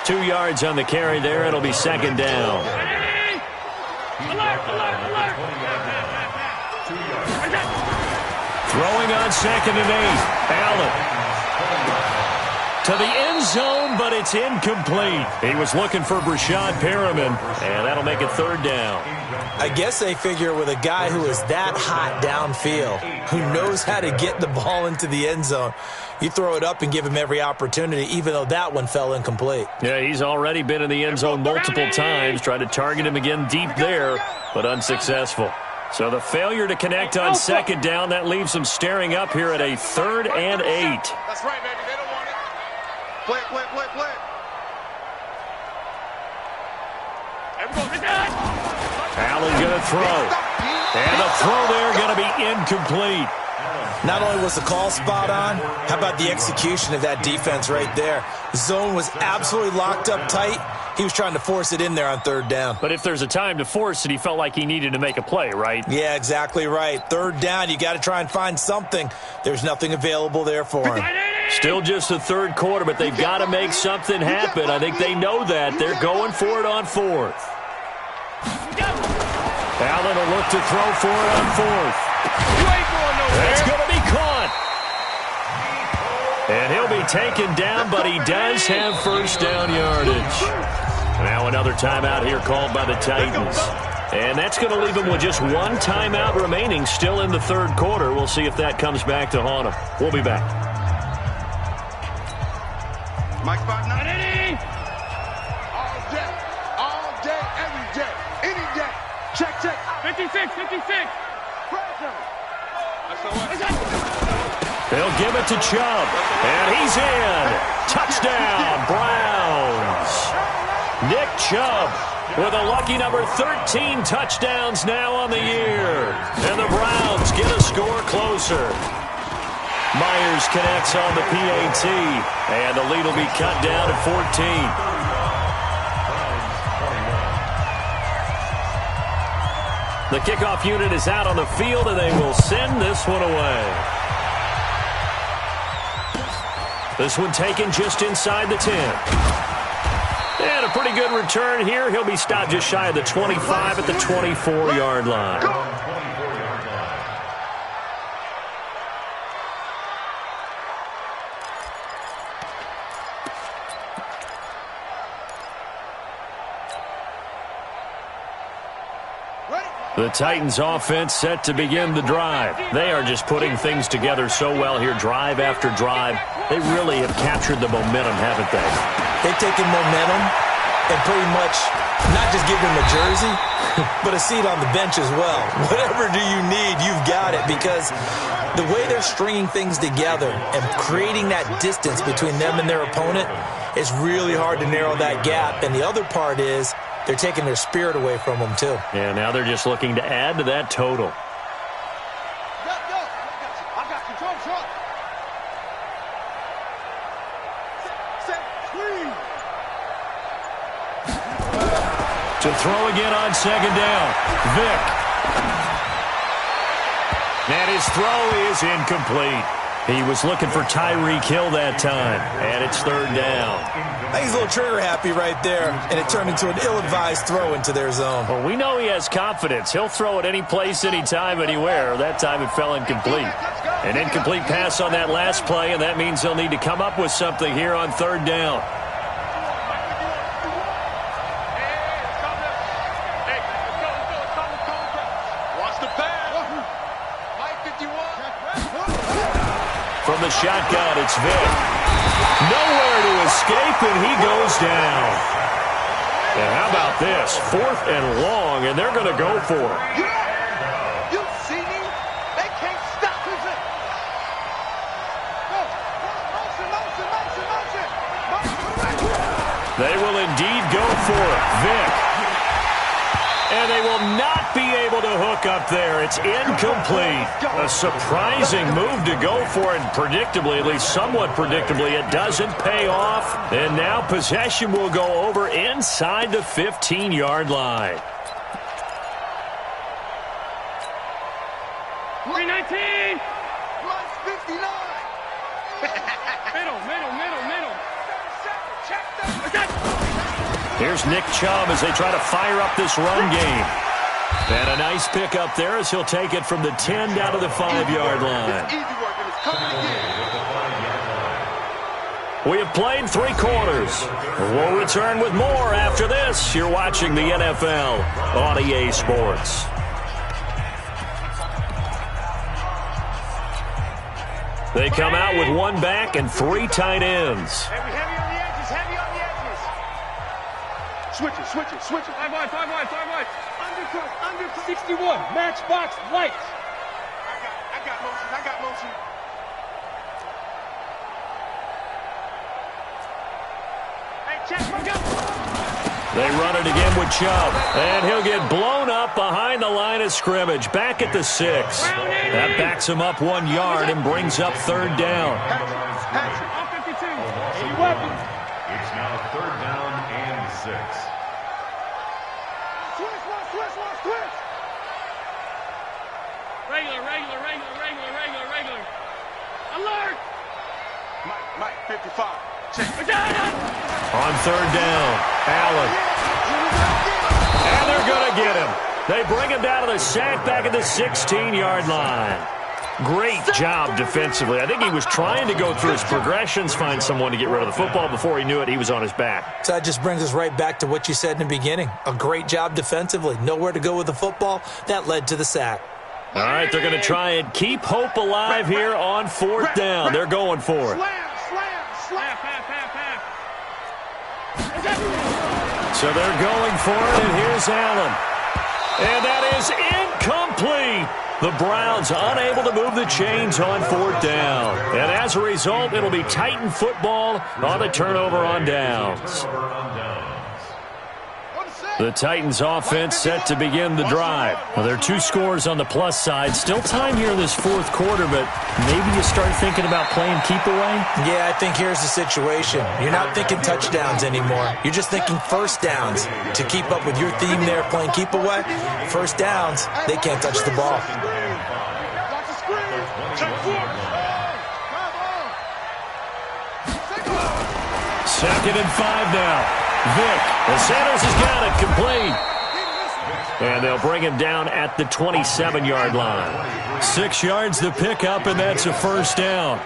2 yards on the carry there. It'll be second down. Throwing on 2nd and 8. Allen. To the end zone, but it's incomplete. He was looking for Brashad Perriman, and that'll make it third down. I guess they figure with a guy who is that hot downfield, who knows how to get the ball into the end zone, you throw it up and give him every opportunity, even though that one fell incomplete. Yeah, he's already been in the end zone multiple times, tried to target him again deep there, but unsuccessful. So the failure to connect on second down, that leaves him staring up here at a 3rd and 8. That's right, baby. They don't want it. Play it, play it, play it, play it. Allen going to throw. And the throw there going to be incomplete. Not only was the call spot on, how about the execution of that defense right there? The zone was absolutely locked up tight. He was trying to force it in there on 3rd down. But if there's a time to force it, he felt like he needed to make a play, right? Yeah, exactly right. 3rd down, you got to try and find something. There's nothing available there for him. Still just the 3rd quarter, but they've got to make something happen. I think they know that. They're going for it on 4th. Allen will look to throw for it on 4th. That's going to be caught. And he'll be taken down, but he does have first down yardage. Now another timeout here called by the Titans. And that's going to leave him with just one timeout remaining still in the 3rd quarter. We'll see if that comes back to haunt him. We'll be back. Mike 5-9. All day, every day, any day. Check. 56. They'll give it to Chubb. And he's in. Touchdown, Browns. Nick Chubb with a lucky number 13 touchdowns now on the year. And the Browns get a score closer. Myers connects on the PAT. And the lead will be cut down to 14. The kickoff unit is out on the field, and they will send this one away. This one taken just inside the 10. And a pretty good return here. He'll be stopped just shy of the 25 at the 24-yard line. The Titans offense set to begin the drive. They are just putting things together so well here, drive after drive. They really have captured the momentum, haven't they? They've taken momentum and pretty much not just give him a jersey, but a seat on the bench as well. Whatever do you need, you've got it, because the way they're stringing things together and creating that distance between them and their opponent is really hard to narrow that gap. And the other part is they're taking their spirit away from them, too. And now they're just looking to add to that total. To throw again on second down. Vick. And his throw is incomplete. He was looking for Tyreek Hill that time. And it's third down. I think he's a little trigger happy right there, and it turned into an ill-advised throw into their zone. Well, we know he has confidence. He'll throw it any place, anytime, anywhere. That time it fell incomplete. An incomplete pass on that last play, and that means they'll need to come up with something here on third down. From the shotgun, it's Vick. Nowhere to escape, and he goes down. And how about this? 4th and long, and they're going to go for it. You see me? They can't stop us. They will indeed go for it. Vick. And they will not be able to hook up there. It's incomplete. A surprising move to go for it. Predictably, at least somewhat predictably, it doesn't pay off. And now possession will go over inside the 15-yard line. 319. Plus 59. Middle. Here's Nick Chubb as they try to fire up this run game. And a nice pick up there as he'll take it from the 10 down to the 5-yard line. We have played 3 quarters. We'll return with more after this. You're watching the NFL on EA Sports. They come out with 1 back and 3 tight ends. Heavy on the edges. Switch it. 5 wide. Undercut. 61. Matchbox lights. I got motion. Hey, check, go. They run it again with Chubb. And he'll get blown up behind the line of scrimmage. Back at the 6. That backs him up 1 yard and brings up third down. Patrick. 52. Weapons. It's now third down and 6. Switch. Regular. Alert. Mike, 55. Check. On third down, Allen. And they're going to get him. They bring him down to the sack back at the 16-yard line. Great job defensively. I think he was trying to go through his progressions, find someone to get rid of the football. Before he knew it, he was on his back. So that just brings us right back to what you said in the beginning. A great job defensively. Nowhere to go with the football. That led to the sack. All right, they're going to try and keep hope alive here on 4th down. They're going for it. So they're going for it, and here's Allen. And that is incomplete. The Browns unable to move the chains on 4th down. And as a result, it'll be Titan football on the turnover on downs. The Titans offense set to begin the drive. Well, there are 2 scores on the plus side. Still time here in this 4th quarter, but maybe you start thinking about playing keep away? Yeah, I think here's the situation. You're not thinking touchdowns anymore. You're just thinking first downs. To keep up with your theme there, playing keep away, first downs, they can't touch the ball. Second and 5 now. Vick, and Sanders has got it complete. And they'll bring him down at the 27-yard line. 6 yards to pick up, and that's a first down.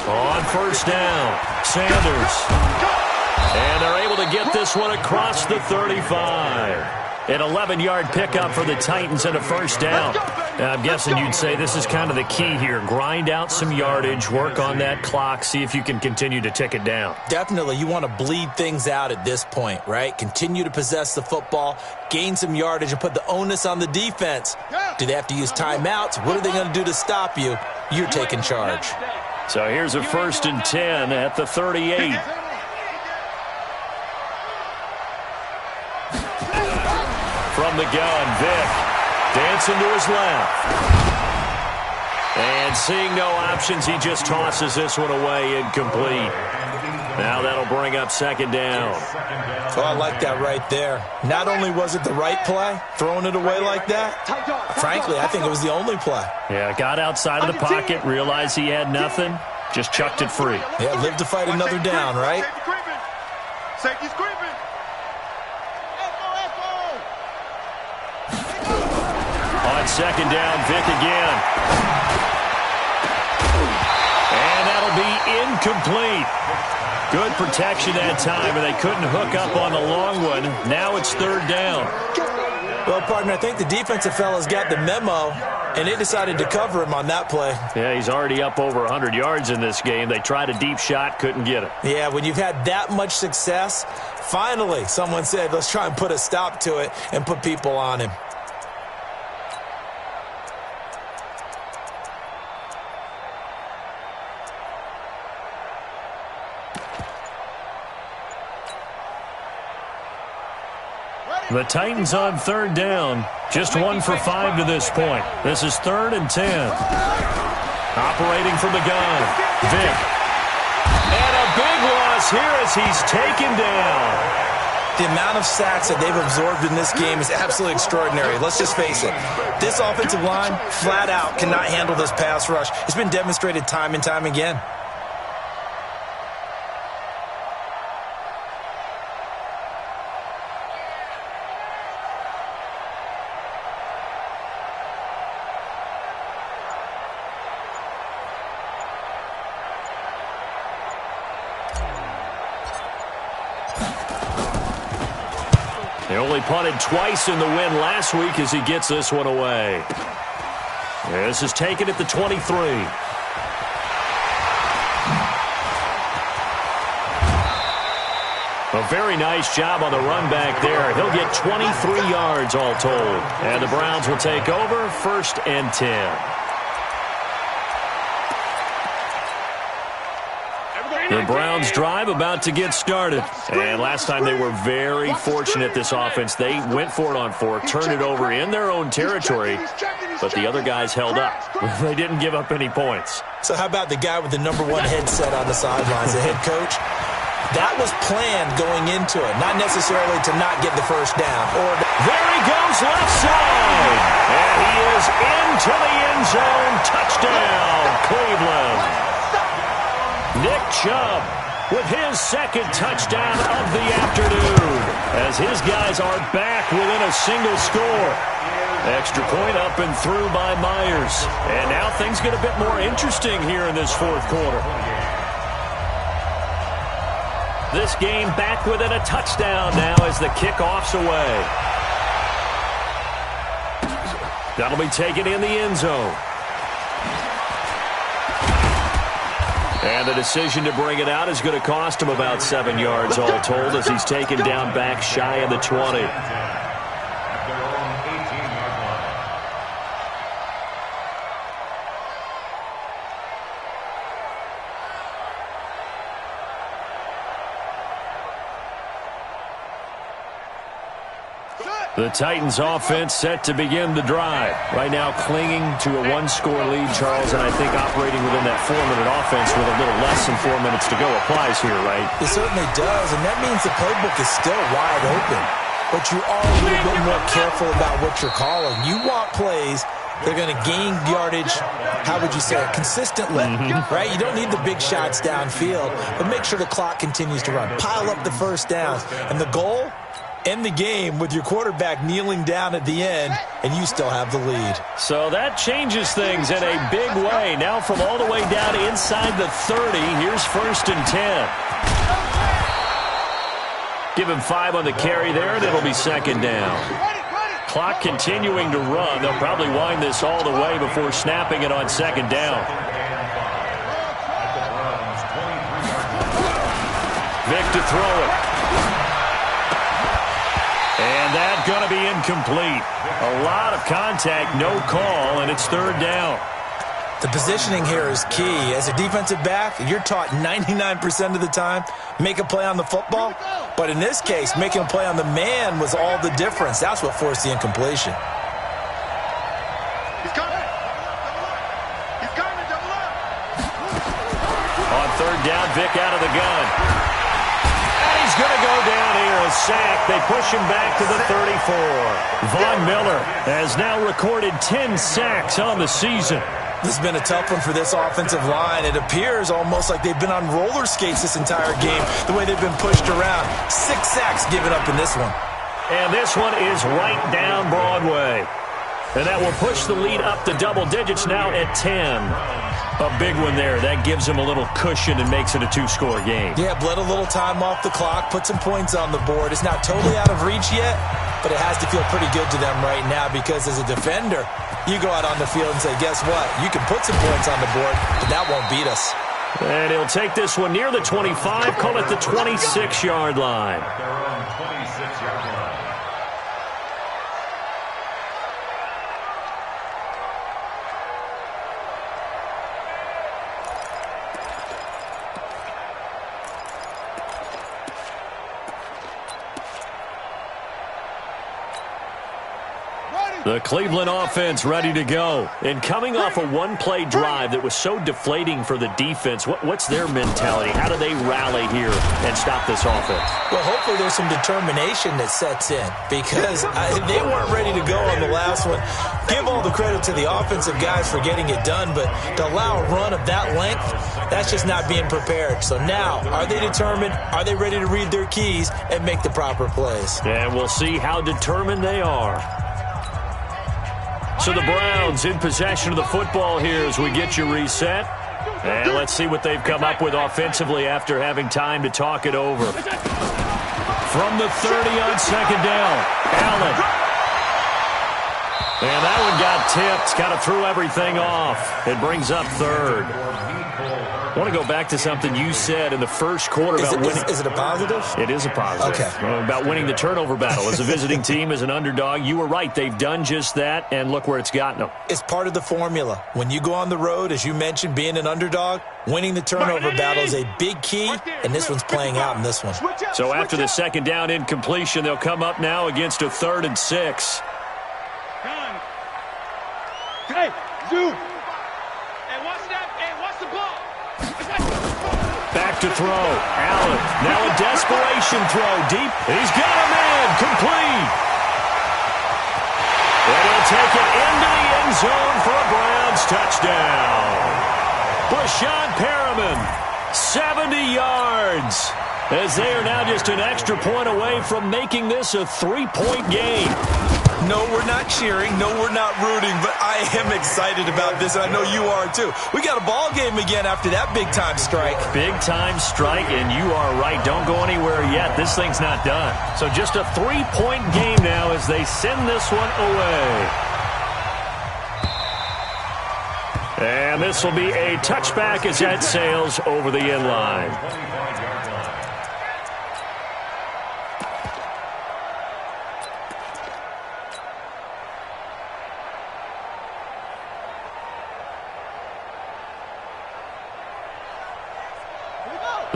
On first down, Sanders. And they're able to get this one across the 35. An 11-yard pickup for the Titans and a first down. Now, I'm guessing you'd say this is kind of the key here. Grind out some yardage, work on that clock, see if you can continue to tick it down. Definitely, you want to bleed things out at this point, right? Continue to possess the football, gain some yardage, and put the onus on the defense. Do they have to use timeouts? What are they going to do to stop you? You're taking charge. So here's a 1st and 10 at the 38. From the gun, Vick dancing to his left. And seeing no options, he just tosses this one away incomplete. Now that'll bring up 2nd down. Oh, I like that right there. Not only was it the right play, throwing it away like that, frankly, I think it was the only play. Yeah, got outside of the pocket, realized he had nothing, just chucked it free. Yeah, live to fight another down, right? Safety's creeping. On 2nd down, Vick again. And that'll be incomplete. Good protection that time, and they couldn't hook up on the long one. Now it's 3rd down. Well, partner, I think the defensive fellas got the memo, and they decided to cover him on that play. Yeah, he's already up over 100 yards in this game. They tried a deep shot, couldn't get it. Yeah, when you've had that much success, finally someone said, let's try and put a stop to it and put people on him. The Titans on 3rd down. Just 1 for 5 to this point. This is 3rd and 10. Operating from the gun, Vick. And a big loss here as he's taken down. The amount of sacks that they've absorbed in this game is absolutely extraordinary. Let's just face it. This offensive line, flat out, cannot handle this pass rush. It's been demonstrated time and time again. They only punted twice in the win last week as he gets this one away. This is taken at the 23. A very nice job on the run back there. He'll get 23 yards all told. And the Browns will take over 1st and 10. The Browns drive about to get started. And last time they were very fortunate, this offense. They went for it on 4, turned it over in their own territory, but the other guys held up. They didn't give up any points. So how about the guy with the #1 headset on the sidelines, the head coach? That was planned going into it, not necessarily to not get the first down. There he goes left side. And he is into the end zone. Touchdown, Cleveland. Nick Chubb with his 2nd touchdown of the afternoon as his guys are back within a single score. Extra point up and through by Myers. And now things get a bit more interesting here in this 4th quarter. This game back within a touchdown now as the kickoff's away. That'll be taken in the end zone. And the decision to bring it out is going to cost him about 7 yards all told as he's taken down back shy of the 20. The Titans offense set to begin the drive. Right now clinging to a 1-score lead, Charles, and I think operating within that 4-minute offense with a little less than 4 minutes to go applies here, right? It certainly does, and that means the playbook is still wide open. But you are a little bit more careful about what you're calling. You want plays they're going to gain yardage, how would you say it, consistently, right? You don't need the big shots downfield, but make sure the clock continues to run. Pile up the first downs. And the goal, end the game with your quarterback kneeling down at the end, and you still have the lead. So that changes things in a big way. Now from all the way down inside the 30, here's 1st and 10. Give him 5 on the carry there, and it'll be 2nd down. clock continuing to run. They'll probably wind this all the way before snapping it on second down. Vic to throw it. And that's going to be incomplete. A lot of contact, no call, and it's third down. The positioning here is key. As a defensive back, you're taught 99% of the time, make a play on the football. But in this case, making a play on the man was all the difference. That's what forced the incompletion. He's coming. He's coming. Double up. On third down, Vic out of the gun. And he's going to go down here, a sack. They push him back to the 34. Von Miller has now recorded 10 sacks on the season. This has been a tough one for this offensive line. It appears almost like they've been on roller skates this entire game, the way they've been pushed around. 6 sacks given up in this one. And this one is right down Broadway. And that will push the lead up to double digits now at 10. A big one there. That gives them a little cushion and makes it a 2-score game. Yeah, bled a little time off the clock, put some points on the board. It's not totally out of reach yet, but it has to feel pretty good to them right now because as a defender, you go out on the field and say, guess what? You can put some points on the board, but that won't beat us. And he'll take this one near the 25, call it the 26-yard line. Their own 26-yard line. The Cleveland offense ready to go. And coming off a one-play drive that was so deflating for the defense, what's their mentality? How do they rally here and stop this offense? Well, hopefully there's some determination that sets in because they weren't ready to go on the last one. Give all the credit to the offensive guys for getting it done, but to allow a run of that length, that's just not being prepared. So now, are they determined? Are they ready to read their keys and make the proper plays? And we'll see how determined they are. So the Browns in possession of the football here as we get you reset. And let's see what they've come up with offensively after having time to talk it over. From the 30 on second down, Allen. And that one got tipped, kind of threw everything off. It brings up third. I want to go back to something you said in the first quarter about winning. Is it a positive? It is a positive. Okay. About winning the turnover battle. As a visiting team, as an underdog, you were right. They've done just that, and look where it's gotten them. It's part of the formula. When you go on the road, as you mentioned, being an underdog, winning the turnover battle is a big key, and this one's playing out in this one. So after the second down incompletion, they'll come up now against a 3rd and 6. Hey, dude. Hey, watch the ball. Back to throw. Allen. Now a desperation throw. Deep. He's got a man. Complete. And he'll take it into the end zone for a Browns touchdown. Brashawn Perriman, 70 yards. As they are now just an extra point away from making this a 3-point game. No, we're not cheering. No, we're not rooting, but I am excited about this, and I know you are too. We got a ball game again after that big-time strike. Big-time strike, and you are right. Don't go anywhere yet. This thing's not done. So just a 3-point game now as they send this one away. And this will be a touchback as that sails over the end line.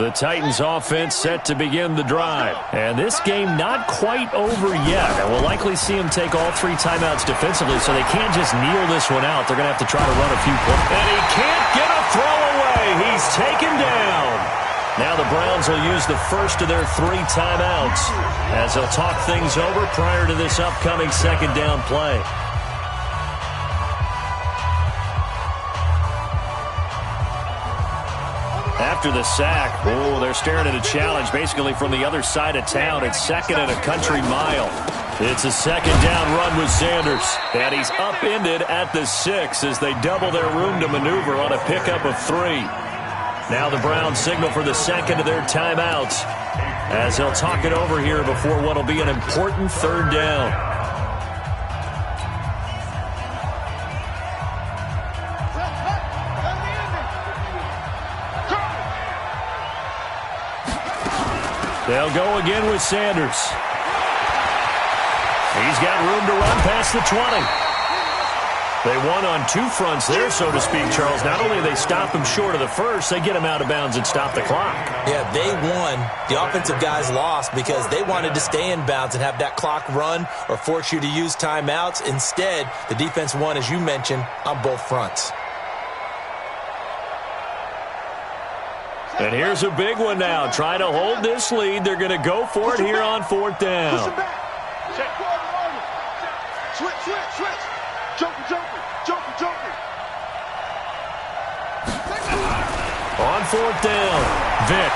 The Titans offense set to begin the drive. And this game not quite over yet. And we'll likely see them take all 3 timeouts defensively, so they can't just kneel this one out. They're going to have to try to run a few plays. And he can't get a throw away. He's taken down. Now the Browns will use the first of their 3 timeouts as they'll talk things over prior to this upcoming second down play. After the sack, they're staring at a challenge basically from the other side of town. It's 2nd and a country mile. It's a second down run with Sanders. And he's upended at the 6 as they double their room to maneuver on a pickup of 3. Now the Browns signal for the second of their timeouts as they'll talk it over here before what will be an important 3rd down. They'll go again with Sanders. He's got room to run past the 20. They won on two fronts there, so to speak, Charles. Not only do they stop him short of the first, they get him out of bounds and stop the clock. Yeah, they won. The offensive guys lost because they wanted to stay in bounds and have that clock run or force you to use timeouts. Instead, the defense won, as you mentioned, on both fronts. And here's a big one now. Trying to hold this lead. They're going to go for it here on fourth down. Switch. Joker. On fourth down, Vick.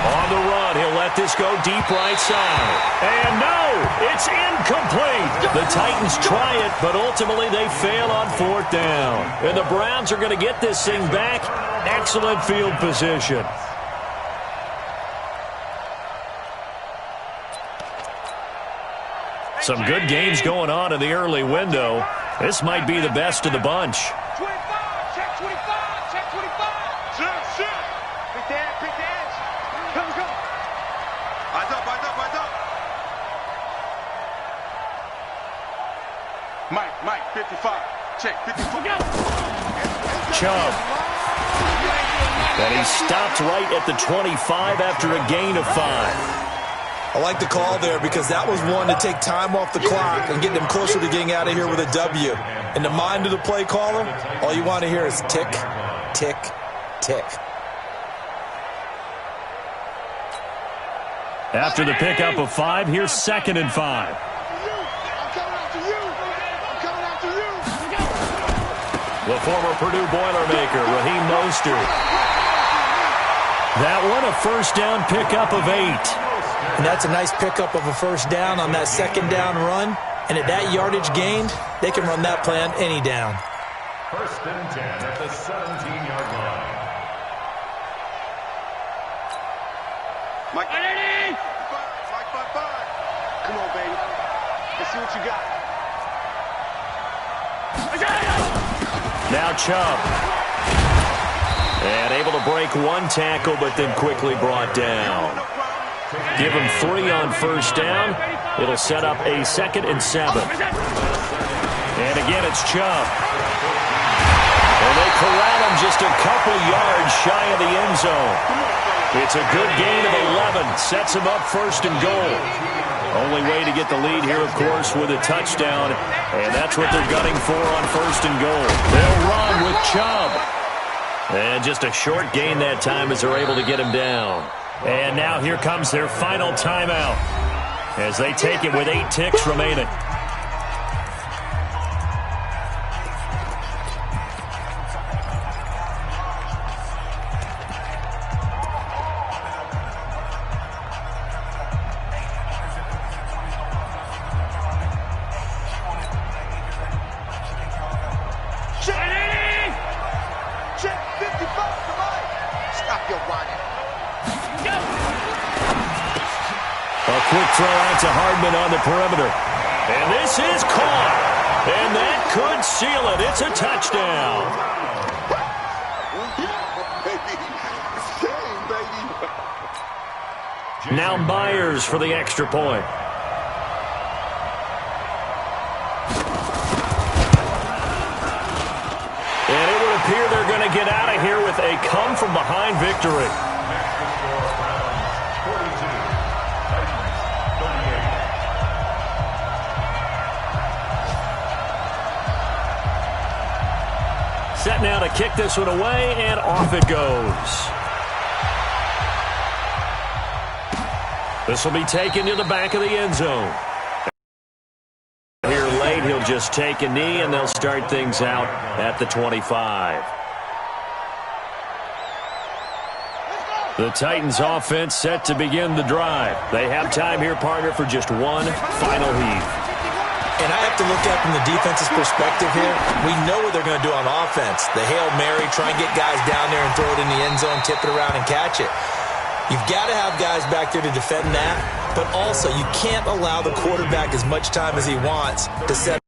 On the run, he'll let this go deep right side. And no, it's incomplete. The Titans try it, but ultimately they fail on fourth down. And the Browns are going to get this thing back. Excellent field position. Some good games going on in the early window. This might be the best of the bunch. 25, check 25, check 25. Sit. Big dance. Come. Eyes up. Mike, 55. Check, 55. Chubb. And he stopped right at the 25 after a gain of 5. I like the call there because that was one to take time off the clock and get them closer to getting out of here with a W. In the mind of the play caller, all you want to hear is tick, tick, tick. After the pickup of 5, here's 2nd and 5. I'm coming after you. The former Purdue Boilermaker, Raheem Mostert. That one, a first down pickup of 8. And that's a nice pickup of a first down on that second down run. And at that yardage gained, they can run that play on any down. First and 10 at the 17-yard line. Mike. Come on, baby. Let's see what you got. Now Chubb. And able to break one tackle, but then quickly brought down. Give him 3 on first down. It'll set up a 2nd and 7. And again, it's Chubb. And they corral him just a couple yards shy of the end zone. It's a good gain of 11. Sets him up first and goal. Only way to get the lead here, of course, with a touchdown. And that's what they're gunning for on first and goal. They'll run with Chubb. And just a short gain that time as they're able to get him down. And now here comes their final timeout as they take it with 8 ticks remaining. Check 55 to Mike. Stop your whining. A quick throw out to Hardman on the perimeter. And this is caught. And that could seal it. It's a touchdown. Now Myers for the extra point. And it would appear they're going to get out of here with a come-from-behind victory. Set now to kick this one away, and off it goes. This will be taken to the back of the end zone. Here late, he'll just take a knee, and they'll start things out at the 25. The Titans offense set to begin the drive. They have time here, partner, for just one final heave. And I have to look at it from the defense's perspective here. We know what they're going to do on offense. The Hail Mary, try and get guys down there and throw it in the end zone, tip it around and catch it. You've got to have guys back there to defend that, but also you can't allow the quarterback as much time as he wants to set